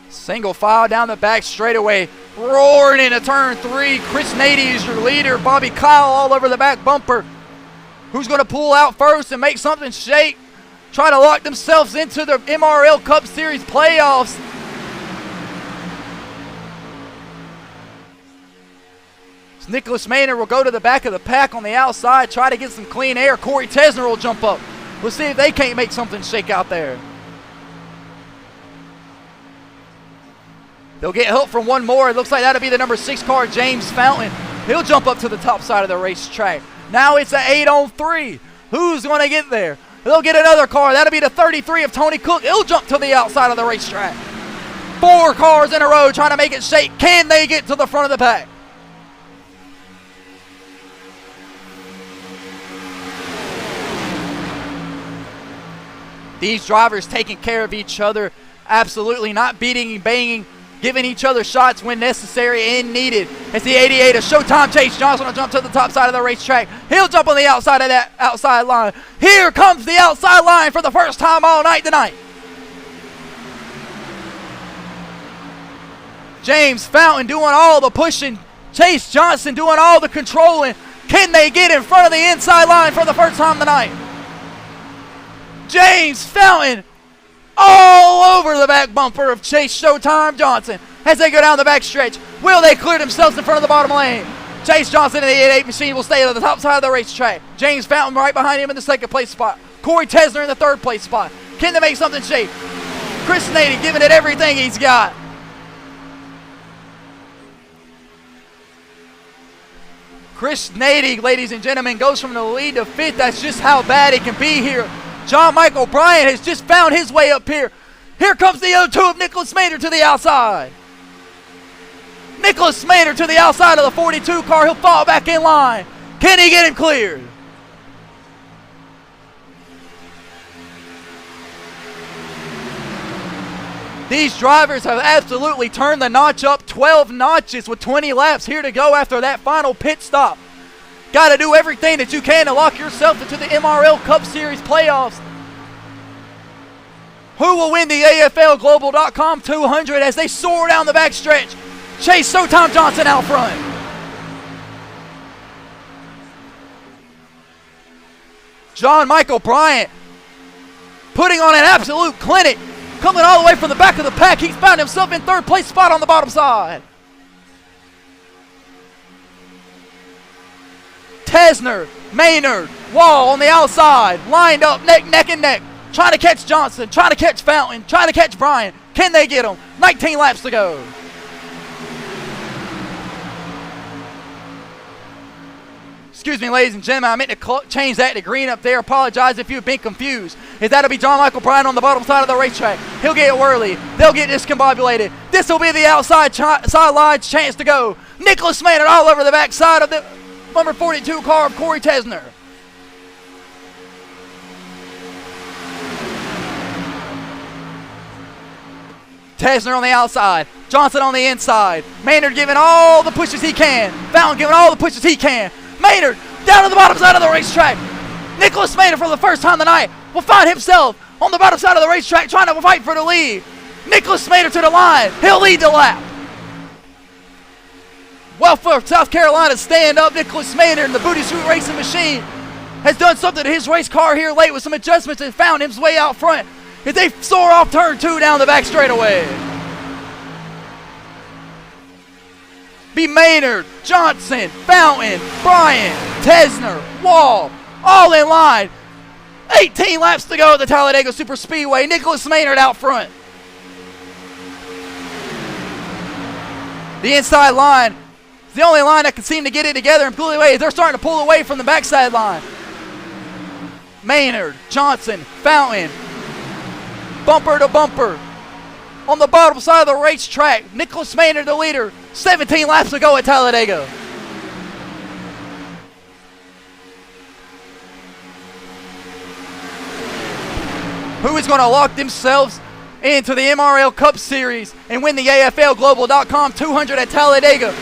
Single file down the back straightaway. Roaring into turn 3. Chris Nady is your leader. Bobby Kyle all over the back bumper. Who's going to pull out first and make something shake? Try to lock themselves into the MRL Cup Series playoffs. Nicholas Maynard will go to the back of the pack on the outside, try to get some clean air. Corey Tesner will jump up. We'll see if they can't make something shake out there. They'll get help from one more. It looks like that'll be the number 6 car, James Fountain. He'll jump up to the top side of the racetrack. Now it's an 8-on-3. Who's going to get there? They'll get another car. That'll be the 33 of Tony Cook. He'll jump to the outside of the racetrack. 4 cars in a row trying to make it shake. Can they get to the front of the pack? These drivers taking care of each other, absolutely not beating and banging, giving each other shots when necessary and needed. It's the 88 of Showtime Chase Johnson will jump to the top side of the racetrack. He'll jump on the outside of that outside line. Here comes the outside line for the first time all night tonight. James Fountain doing all the pushing. Chase Johnson doing all the controlling. Can they get in front of the inside line for the first time tonight? James Fountain all over the back bumper of Chase Showtime Johnson as they go down the back stretch. Will they clear themselves in front of the bottom lane? Chase Johnson in the 88 machine will stay on the top side of the racetrack. James Fountain right behind him in the second place spot. Corey Tesner in the third place spot. Can they make something shake? Chris Nady giving it everything he's got. Chris Nady, ladies and gentlemen, goes from the lead to fifth. That's just how bad it can be here. John Michael Bryant has just found his way up here. Here comes the 0-2 of Nicholas Maynard to the outside. Nicholas Maynard to the outside of the 42 car. He'll fall back in line. Can he get him cleared? These drivers have absolutely turned the notch up 12 notches with 20 laps here to go after that final pit stop. Got to do everything that you can to lock yourself into the MRL Cup Series playoffs. Who will win the AFLGlobal.com 200 as they soar down the backstretch? Chase Showtime Johnson out front. John Michael Bryant putting on an absolute clinic. Coming all the way from the back of the pack. He's found himself in third place spot on the bottom side. Tesner, Maynard, Wall on the outside. Lined up neck and neck. Trying to catch Johnson. Trying to catch Fountain. Trying to catch Bryant. Can they get him? 19 laps to go. Excuse me, ladies and gentlemen, I meant to change that to green up there. Apologize if you've been confused. That'll be John Michael Bryant on the bottom side of the racetrack. He'll get whirly. They'll get discombobulated. This will be the outside sideline chance to go. Nicholas Maynard all over the back side of the number 42 car of Corey Tesner. Tesner on the outside. Johnson on the inside. Maynard giving all the pushes he can. Fountain giving all the pushes he can. Maynard down to the bottom side of the racetrack. Nicholas Maynard for the first time tonight will find himself on the bottom side of the racetrack trying to fight for the lead. Nicholas Maynard to the line. He'll lead the lap. Well, for South Carolina stand up, Nicholas Maynard in the Booty Suit Racing Machine has done something to his race car here late with some adjustments and found his way out front as they soar off turn 2 down the back straightaway. Be Maynard, Johnson, Fountain, Bryant, Tesner, Wall, all in line. 18 laps to go at the Talladega Super Speedway. Nicholas Maynard out front. The inside line is the only line that can seem to get it together and pull away. They're starting to pull away from the backside line. Maynard, Johnson, Fountain, bumper to bumper. On the bottom side of the racetrack, Nicholas Maynard the leader. 17 laps to go at Talladega. Who is going to lock themselves into the MRL Cup Series and win the AFLGlobal.com 200 at Talladega?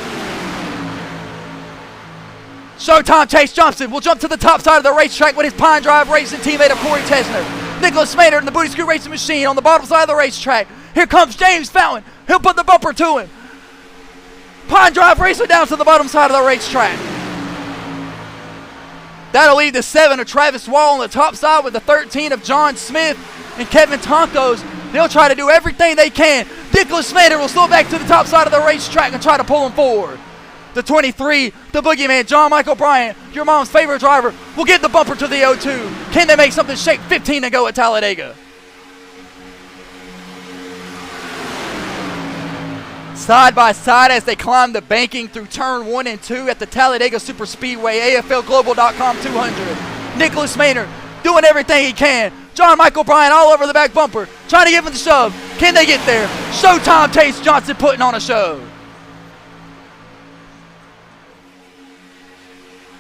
Showtime Chase Johnson will jump to the top side of the racetrack with his Pine Drive Racing teammate of Corey Tesner. Nicholas Maynard in the Booty Scoot Racing Machine on the bottom side of the racetrack. Here comes James Fountain. He'll put the bumper to him. Pine Drive Racer down to the bottom side of the racetrack. That'll leave the 7 of Travis Wall on the top side with the 13 of John Smith and Kevin Tonkos. They'll try to do everything they can. Nicholas Maynard will slow back to the top side of the racetrack and try to pull him forward. The 23, the boogeyman, John Michael Bryant, your mom's favorite driver, will get the bumper to the 0-2. Can they make something shake? 15 to go at Talladega. Side by side as they climb the banking through turn 1 and 2 at the Talladega Super Speedway, AFLGlobal.com 200. Nicholas Maynard doing everything he can. John Michael Bryant all over the back bumper, trying to give him the shove. Can they get there? Showtime Chase Johnson putting on a show.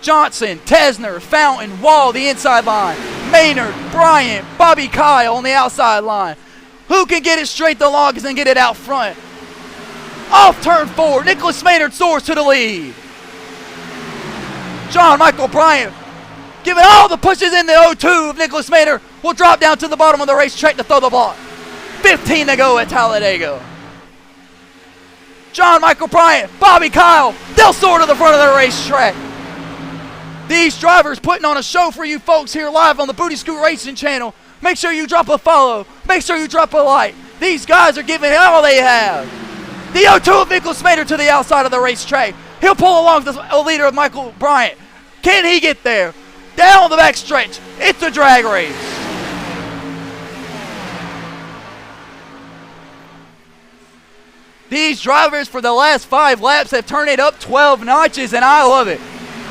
Johnson, Tesner, Fountain, Wall, the inside line. Maynard, Bryant, Bobby Kyle on the outside line. Who can get it straight the longest and get it out front? Off turn 4, Nicholas Maynard soars to the lead. John Michael Bryant giving all the pushes in the 0-2 of Nicholas Maynard will drop down to the bottom of the racetrack to throw the block. 15 to go at Talladega. John Michael Bryant, Bobby Kyle, they'll soar to the front of the racetrack. These drivers putting on a show for you folks here live on the Booty Scoot Racing channel. Make sure you drop a follow. Make sure you drop a like. These guys are giving it all they have. The 0-2 of Nicholas Maynard to the outside of the racetrack. He'll pull along the leader of Michael Bryant. Can he get there? Down the back stretch. It's a drag race. These drivers for the last 5 laps have turned it up 12 notches, and I love it.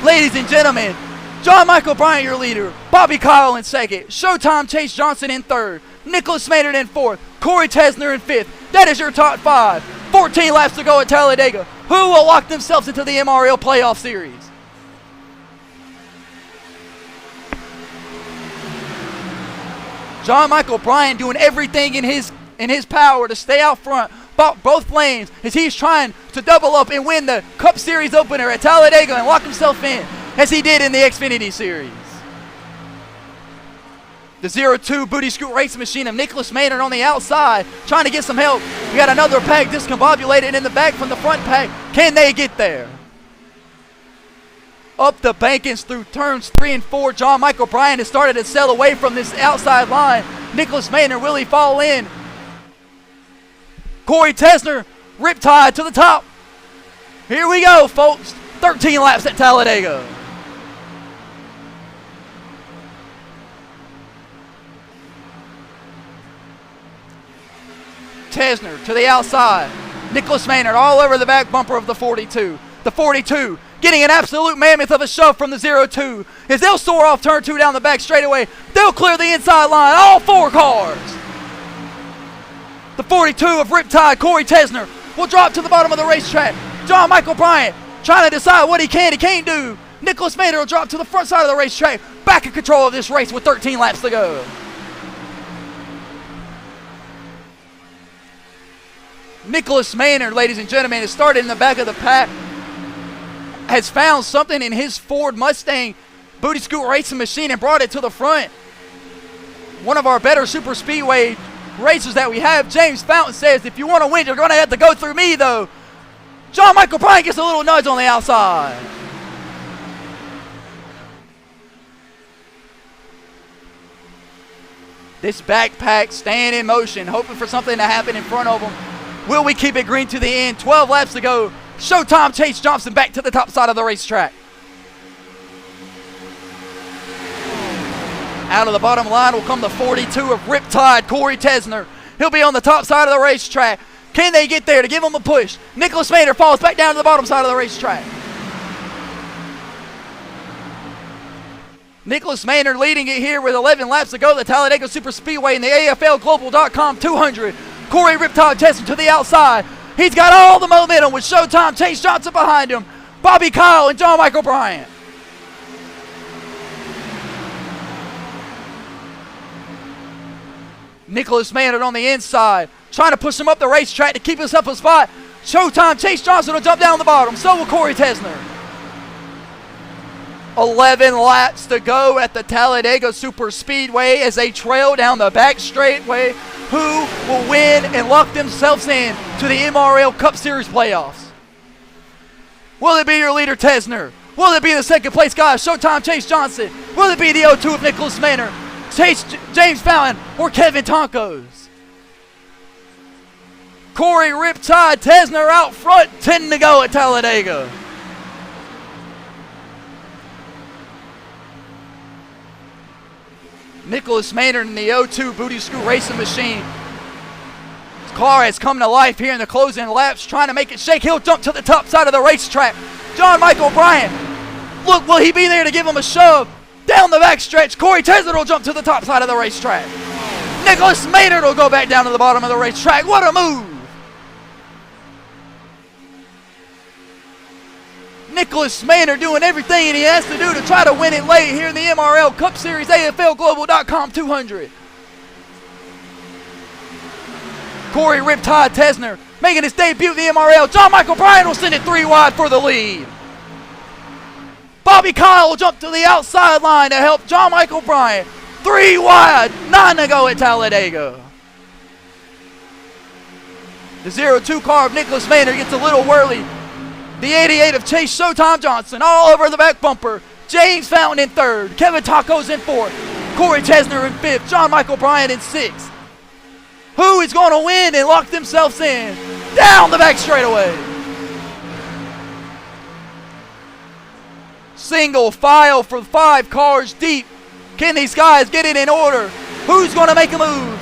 Ladies and gentlemen, John Michael Bryant, your leader. Bobby Kyle in second. Showtime Chase Johnson in third. Nicholas Maynard in fourth. Corey Tesner in fifth. That is your top 5. 14 laps to go at Talladega. Who will lock themselves into the MRL playoff series? John Michael Bryant doing everything in his power to stay out front, both lanes, as he's trying to double up and win the Cup Series opener at Talladega and lock himself in, as he did in the Xfinity Series. The 0-2 Booty Scoot Racing Machine of Nicholas Maynard on the outside, trying to get some help. We got another pack discombobulated in the back from the front pack. Can they get there? Up the bankings through turns 3 and 4. John Michael Bryant has started to sail away from this outside line. Nicholas Maynard, will he fall in? Corey Tesner, riptide to the top. Here we go, folks. 13 laps at Talladega. Tesner to the outside. Nicholas Maynard all over the back bumper of the 42. The 42 getting an absolute mammoth of a shove from the 0-2. As they'll soar off turn 2 down the back straightaway, they'll clear the inside line, all 4 cars. The 42 of Riptide, Corey Tesner, will drop to the bottom of the racetrack. John Michael Bryant trying to decide what he can and can't do. Nicholas Maynard will drop to the front side of the racetrack, back in control of this race with 13 laps to go. Nicholas Maynard, ladies and gentlemen, has started in the back of the pack, has found something in his Ford Mustang Booty Scoot Racing Machine and brought it to the front. One of our better super speedway racers that we have, James Fountain, says, if you want to win, you're going to have to go through me, though. John Michael Bryant gets a little nudge on the outside. This backpack staying in motion, hoping for something to happen in front of them. Will we keep it green to the end? 12 laps to go. Showtime Chase Johnson back to the top side of the racetrack. Out of the bottom line will come the 42 of Riptide, Corey Tesner. He'll be on the top side of the racetrack. Can they get there to give him a push? Nicholas Maynard falls back down to the bottom side of the racetrack. Nicholas Maynard leading it here with 11 laps to go. The Talladega Super Speedway in the AFLGlobal.com 200. Corey Riptide Tesner to the outside. He's got all the momentum with Showtime Chase Johnson behind him. Bobby Kyle and John Michael Bryant. Nicholas Maynard on the inside, trying to push him up the racetrack to keep us up a spot. Showtime Chase Johnson will jump down the bottom. So will Corey Tesner. 11 laps to go at the Talladega Super Speedway as they trail down the back straightaway. Who will win and lock themselves in to the MRL Cup Series playoffs? Will it be your leader, Tesner? Will it be the second place guy, Showtime Chase Johnson? Will it be the 0-2 of Nicholas Maynard, James Fountain, or Kevin Tonkos? Corey Riptide Tesner out front, 10 to go at Talladega. Nicholas Maynard in the 0-2 Booty Scoot Racing Machine. His car has come to life here in the closing laps, trying to make it shake. He'll jump to the top side of the racetrack. John Michael Bryant. Look, will he be there to give him a shove? Down the back stretch, Corey Tesler will jump to the top side of the racetrack. Nicholas Maynard will go back down to the bottom of the racetrack. What a move! Nicholas Maynard doing everything he has to do to try to win it late here in the MRL Cup Series AFLglobal.com 200. Corey Riptide Tesner making his debut at the MRL. John Michael Bryan will send it 3 wide for the lead. Bobby Kyle will jump to the outside line to help John Michael Bryan. 3 wide, 9 to go at Talladega. The 02 car of Nicholas Maynard gets a little whirly. The 88 of Chase Showtime Johnson all over the back bumper. James Fountain in 3rd. Kevin Tacos in 4th. Corey Tesner in 5th. John Michael Bryan in 6th. Who is going to win and lock themselves in? Down the back straightaway. Single file for 5 cars deep. Can these guys get it in order? Who's going to make a move?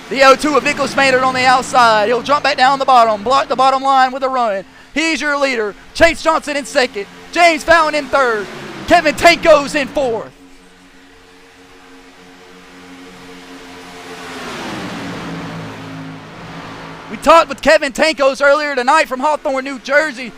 The 02 of Nicholas Maynard on the outside. He'll jump back down the bottom, block the bottom line with a run. He's your leader. Chase Johnson in 2nd. James Fountain in 3rd. Kevin Tanko's in 4th. We talked with Kevin Tankos earlier tonight from Hawthorne, New Jersey.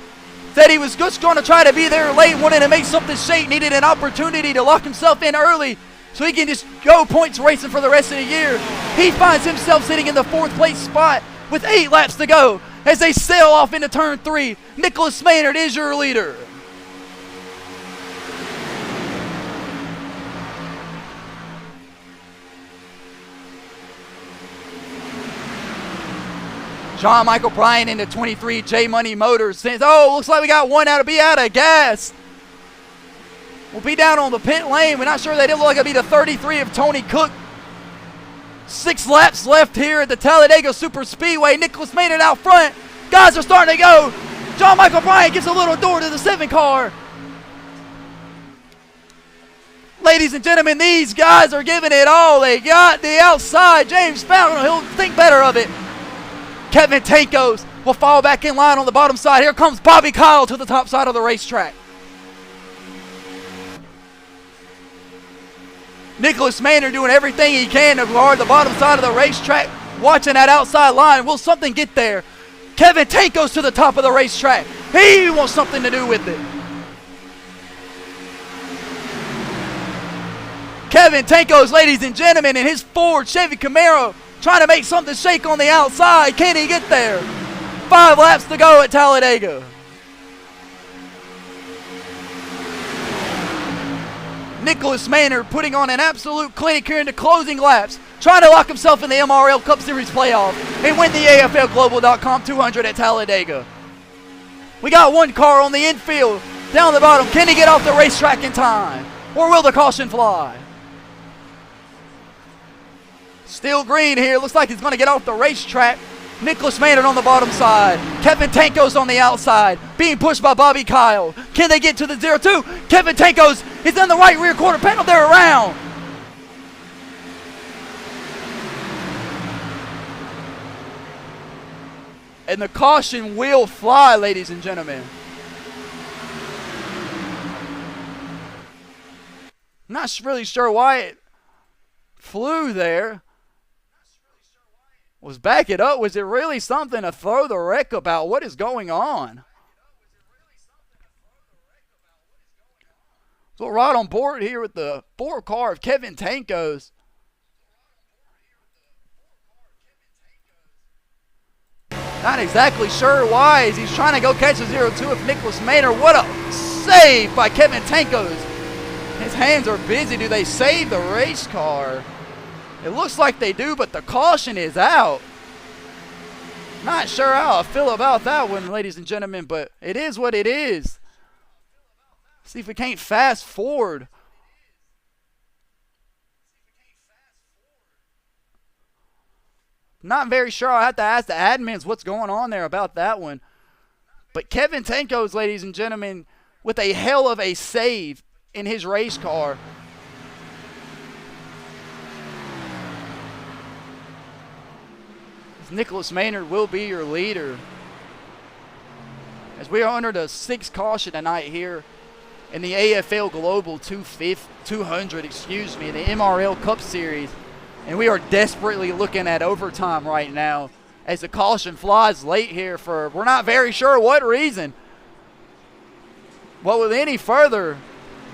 Said he was just going to try to be there late, wanted to make something shake, needed an opportunity to lock himself in early so he can just go points racing for the rest of the year. He finds himself sitting in the 4th place spot with 8 laps to go as they sail off into turn 3. Nicholas Maynard is your leader. John Michael Bryan into 23 J Money Motors says, oh, looks like we got one out of gas. We'll be down on the pit lane. We're not sure they did look like it'll be the 33 of Tony Cook. 6 laps left here at the Talladega Super Speedway. Nicholas Maynard out front. Guys are starting to go. John Michael Bryan gives a little door to the 7 car. Ladies and gentlemen, these guys are giving it all they got. The outside, James Fountain, he'll think better of it. Kevin Tankos will fall back in line on the bottom side. Here comes Bobby Kyle to the top side of the racetrack. Nicholas Maynard doing everything he can to guard the bottom side of the racetrack, watching that outside line. Will something get there? Kevin Tankos to the top of the racetrack. He wants something to do with it. Kevin Tankos, ladies and gentlemen, in his Ford Chevy Camaro, trying to make something shake on the outside. Can he get there? 5 laps to go at Talladega. Nicholas Maynard putting on an absolute clinic here in the closing laps, trying to lock himself in the MRL Cup Series playoff and win the AFLglobal.com 200 at Talladega. We got one car on the infield, down the bottom. Can he get off the racetrack in time? Or will the caution fly? Still green here. Looks like he's going to get off the racetrack. Nicholas Maynard on the bottom side. Kevin Tankos on the outside. Being pushed by Bobby Kyle. Can they get to the 02? Kevin Tankos is in the right rear quarter panel. They're around. And the caution will fly, ladies and gentlemen. Not really sure why it flew there. Was back it up. Was it really something to throw the wreck about? What is going on? So right on board here with the 4 car of Kevin Tankos. Not exactly sure why as he's trying to go catch a 02 of Nicholas Maynard. What a save by Kevin Tankos. His hands are busy. Do they save the race car? It looks like they do, but the caution is out. Not sure how I feel about that one, ladies and gentlemen, but it is what it is. See if we can't fast forward. Not very sure. I'll have to ask the admins what's going on there about that one. But Kevin Tankos, ladies and gentlemen, with a hell of a save in his race car. Nicholas Maynard will be your leader. As we are under the 6th caution tonight here in the AFL Global 200, in the MRL Cup Series. And we are desperately looking at overtime right now as the caution flies late here for we're not very sure what reason. Well, with any further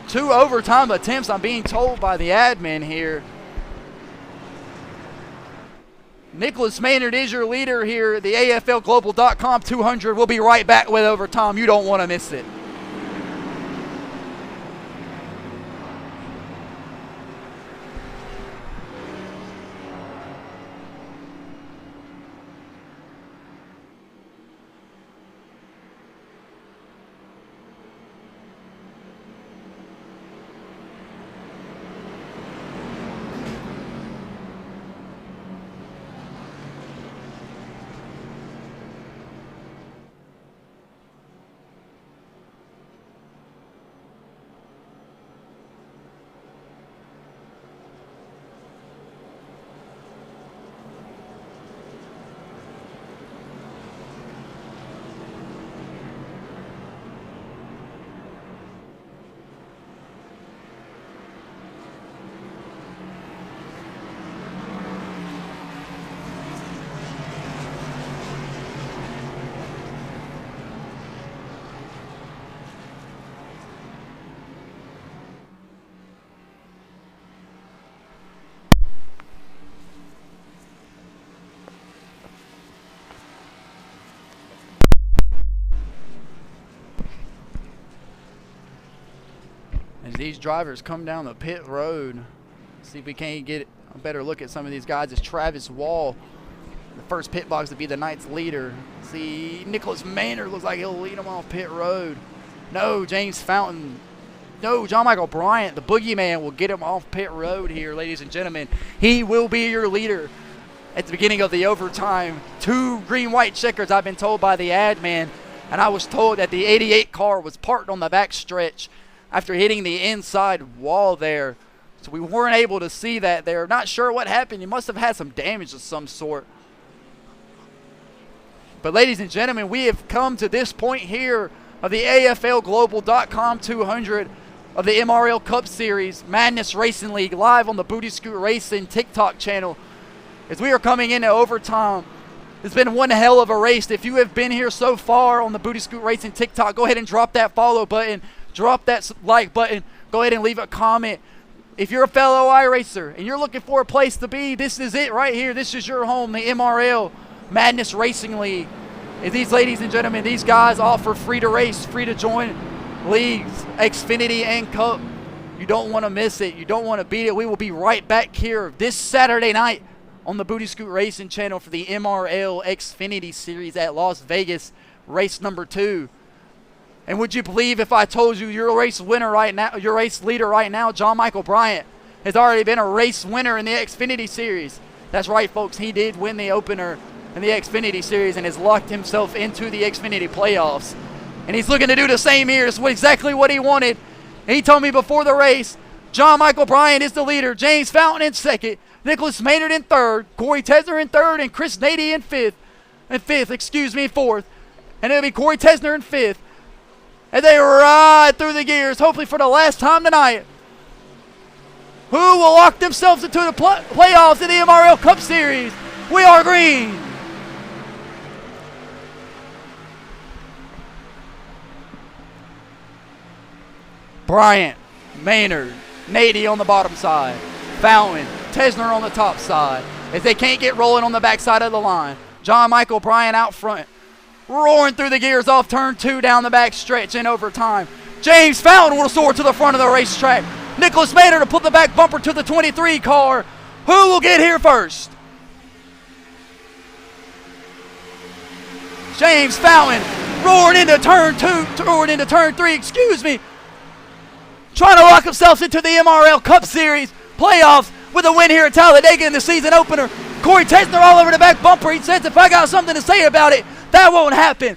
2 overtime attempts, I'm being told by the admin here. Nicholas Maynard is your leader here. The AFLGlobal.com 200. We'll be right back with overtime. You don't want to miss it. As these drivers come down the pit road, see if we can't get a better look at some of these guys. As Travis Wall, the first pit box to be the night's leader. See, Nicholas Maynard looks like he'll lead him off pit road. No, James Fountain. No, John Michael Bryant, the boogeyman, will get him off pit road here, ladies and gentlemen. He will be your leader at the beginning of the overtime. 2 green-white checkers, I've been told by the ad man, and I was told that the 88 car was parked on the back stretch after hitting the inside wall there. So we weren't able to see that there. Not sure what happened. You must have had some damage of some sort. But ladies and gentlemen, we have come to this point here of the AFLGlobal.com 200 of the MRL Cup Series Madness Racing League live on the Booty Scoot Racing TikTok channel. As we are coming into overtime, it's been one hell of a race. If you have been here so far on the Booty Scoot Racing TikTok, go ahead and drop that follow button. Drop that like button. Go ahead and leave a comment. If you're a fellow iRacer and you're looking for a place to be, this is it right here. This is your home, the MRL Madness Racing League. And these ladies and gentlemen, these guys offer free to race, free to join leagues, Xfinity and Cup. You don't want to miss it. You don't want to beat it. We will be right back here this Saturday night on the Booty Scoot Racing channel for the MRL Xfinity Series at Las Vegas, race number 2. And would you believe if I told you your race winner right now, your race leader right now, John Michael Bryant, has already been a race winner in the Xfinity Series? That's right, folks. He did win the opener in the Xfinity Series and has locked himself into the Xfinity playoffs. And he's looking to do the same here. It's exactly what he wanted. And he told me before the race, John Michael Bryant is the leader. James Fountain in 2nd. Nicholas Maynard in 3rd. Corey Tesner in 3rd. And Chris Nady in 5th. And 4th. And it'll be Corey Tesner in 5th. And they ride through the gears, hopefully for the last time tonight. Who will lock themselves into the playoffs in the MRL Cup Series? We are green. Bryant, Maynard, Nady on the bottom side. Fountain, Tesner on the top side. As they can't get rolling on the backside of the line. John Michael Bryant out front. Roaring through the gears off turn 2 down the back stretch in overtime. James Fountain will soar to the front of the racetrack. Nicholas Maynard to put the back bumper to the 23 car. Who will get here first? James Fountain roaring into turn 3, Trying to lock himself into the MRL Cup Series playoffs with a win here at Talladega in the season opener. Corey Tesner all over the back bumper. He says, if I got something to say about it, that won't happen.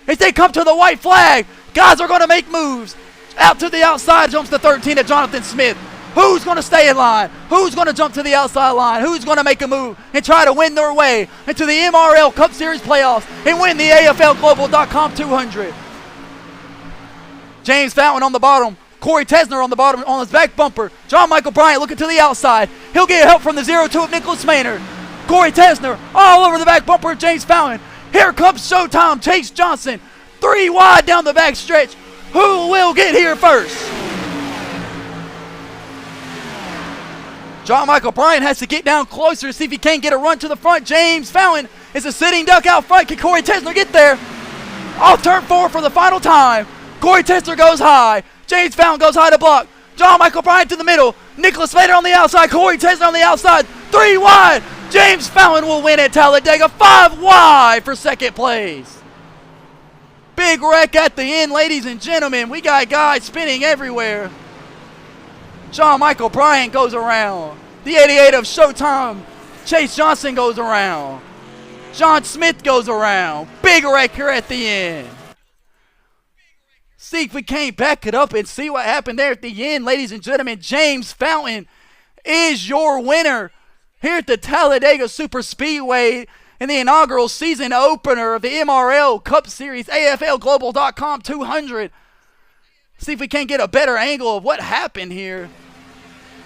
As they come to the white flag, guys are going to make moves. Out to the outside jumps the 13 of Jonathan Smith. Who's going to stay in line? Who's going to jump to the outside line? Who's going to make a move and try to win their way into the MRL Cup Series playoffs and win the AFLGlobal.com 200? James Fountain on the bottom. Corey Tesner on the bottom on his back bumper. John Michael Bryant looking to the outside. He'll get help from the 0-2 of Nicholas Maynard. Corey Tesner all over the back bumper of James Fountain. Here comes Showtime. Chase Johnson. 3 wide down the back stretch. Who will get here first? John Michael Bryant has to get down closer to see if he can't get a run to the front. James Fountain is a sitting duck out front. Can Corey Tesner get there? Off turn 4 for the final time. Corey Tesner goes high. James Fountain goes high to block. John Michael Bryant to the middle. Nicholas Maynard on the outside. Corey Tesner on the outside. 3 wide. James Fountain will win at Talladega. 5 wide for second place. Big wreck at the end, ladies and gentlemen. We got guys spinning everywhere. John Michael Bryant goes around. The 88 of Showtime. Chase Johnson goes around. John Smith goes around. Big wreck here at the end. See if we can't back it up and see what happened there at the end, ladies and gentlemen. James Fountain is your winner here at the Talladega Super Speedway in the inaugural season opener of the MRL Cup Series AFLGlobal.com 200. See if we can't get a better angle of what happened here.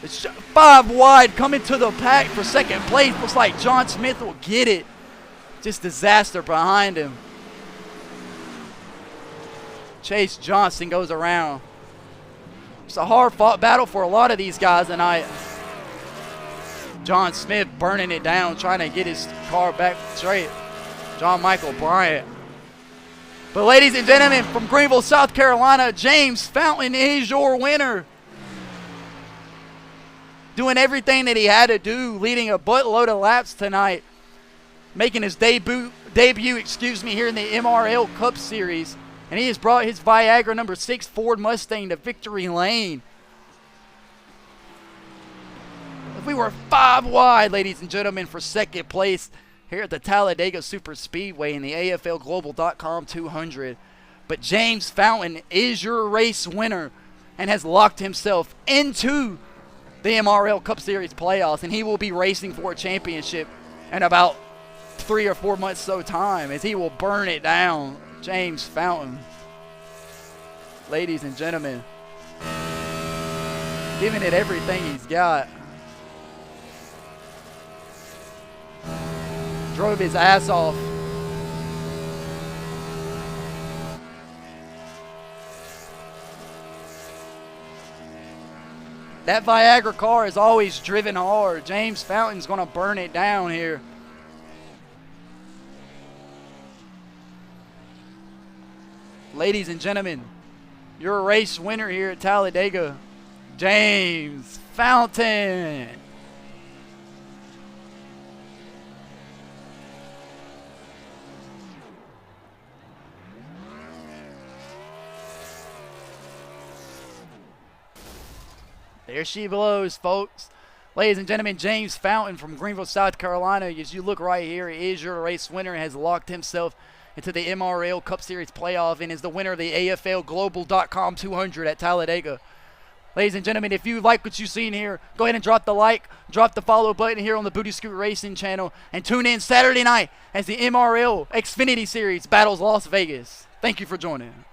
It's 5 wide coming to the pack for second place. Looks like John Smith will get it. Just disaster behind him. Chase Johnson goes around. It's a hard-fought battle for a lot of these guys tonight. John Smith burning it down, trying to get his car back straight. John Michael Bryant. But ladies and gentlemen, from Greenville, South Carolina, James Fountain is your winner. Doing everything that he had to do, leading a buttload of laps tonight. Making his debut, here in the MRL Cup Series. And he has brought his Viagra number 6 Ford Mustang to victory lane. We were 5 wide, ladies and gentlemen, for second place here at the Talladega Super Speedway in the AFLGlobal.com 200. But James Fountain is your race winner and has locked himself into the MRL Cup Series playoffs. And he will be racing for a championship in about 3 or 4 months so time as he will burn it down. James Fountain, ladies and gentlemen, giving it everything he's got. Drove his ass off. That Viagra car is always driven hard. James Fountain's going to burn it down here. Ladies and gentlemen, your race winner here at Talladega, James Fountain. There she blows, folks. Ladies and gentlemen, James Fountain from Greenville, South Carolina. As you look right here, he is your race winner and has locked himself into the MRL Cup Series playoff and is the winner of the AFLGlobal.com 200 at Talladega. Ladies and gentlemen, if you like what you've seen here, go ahead and drop the like, drop the follow button here on the Booty Scoot Racing channel, and tune in Saturday night as the MRL Xfinity Series battles Las Vegas. Thank you for joining.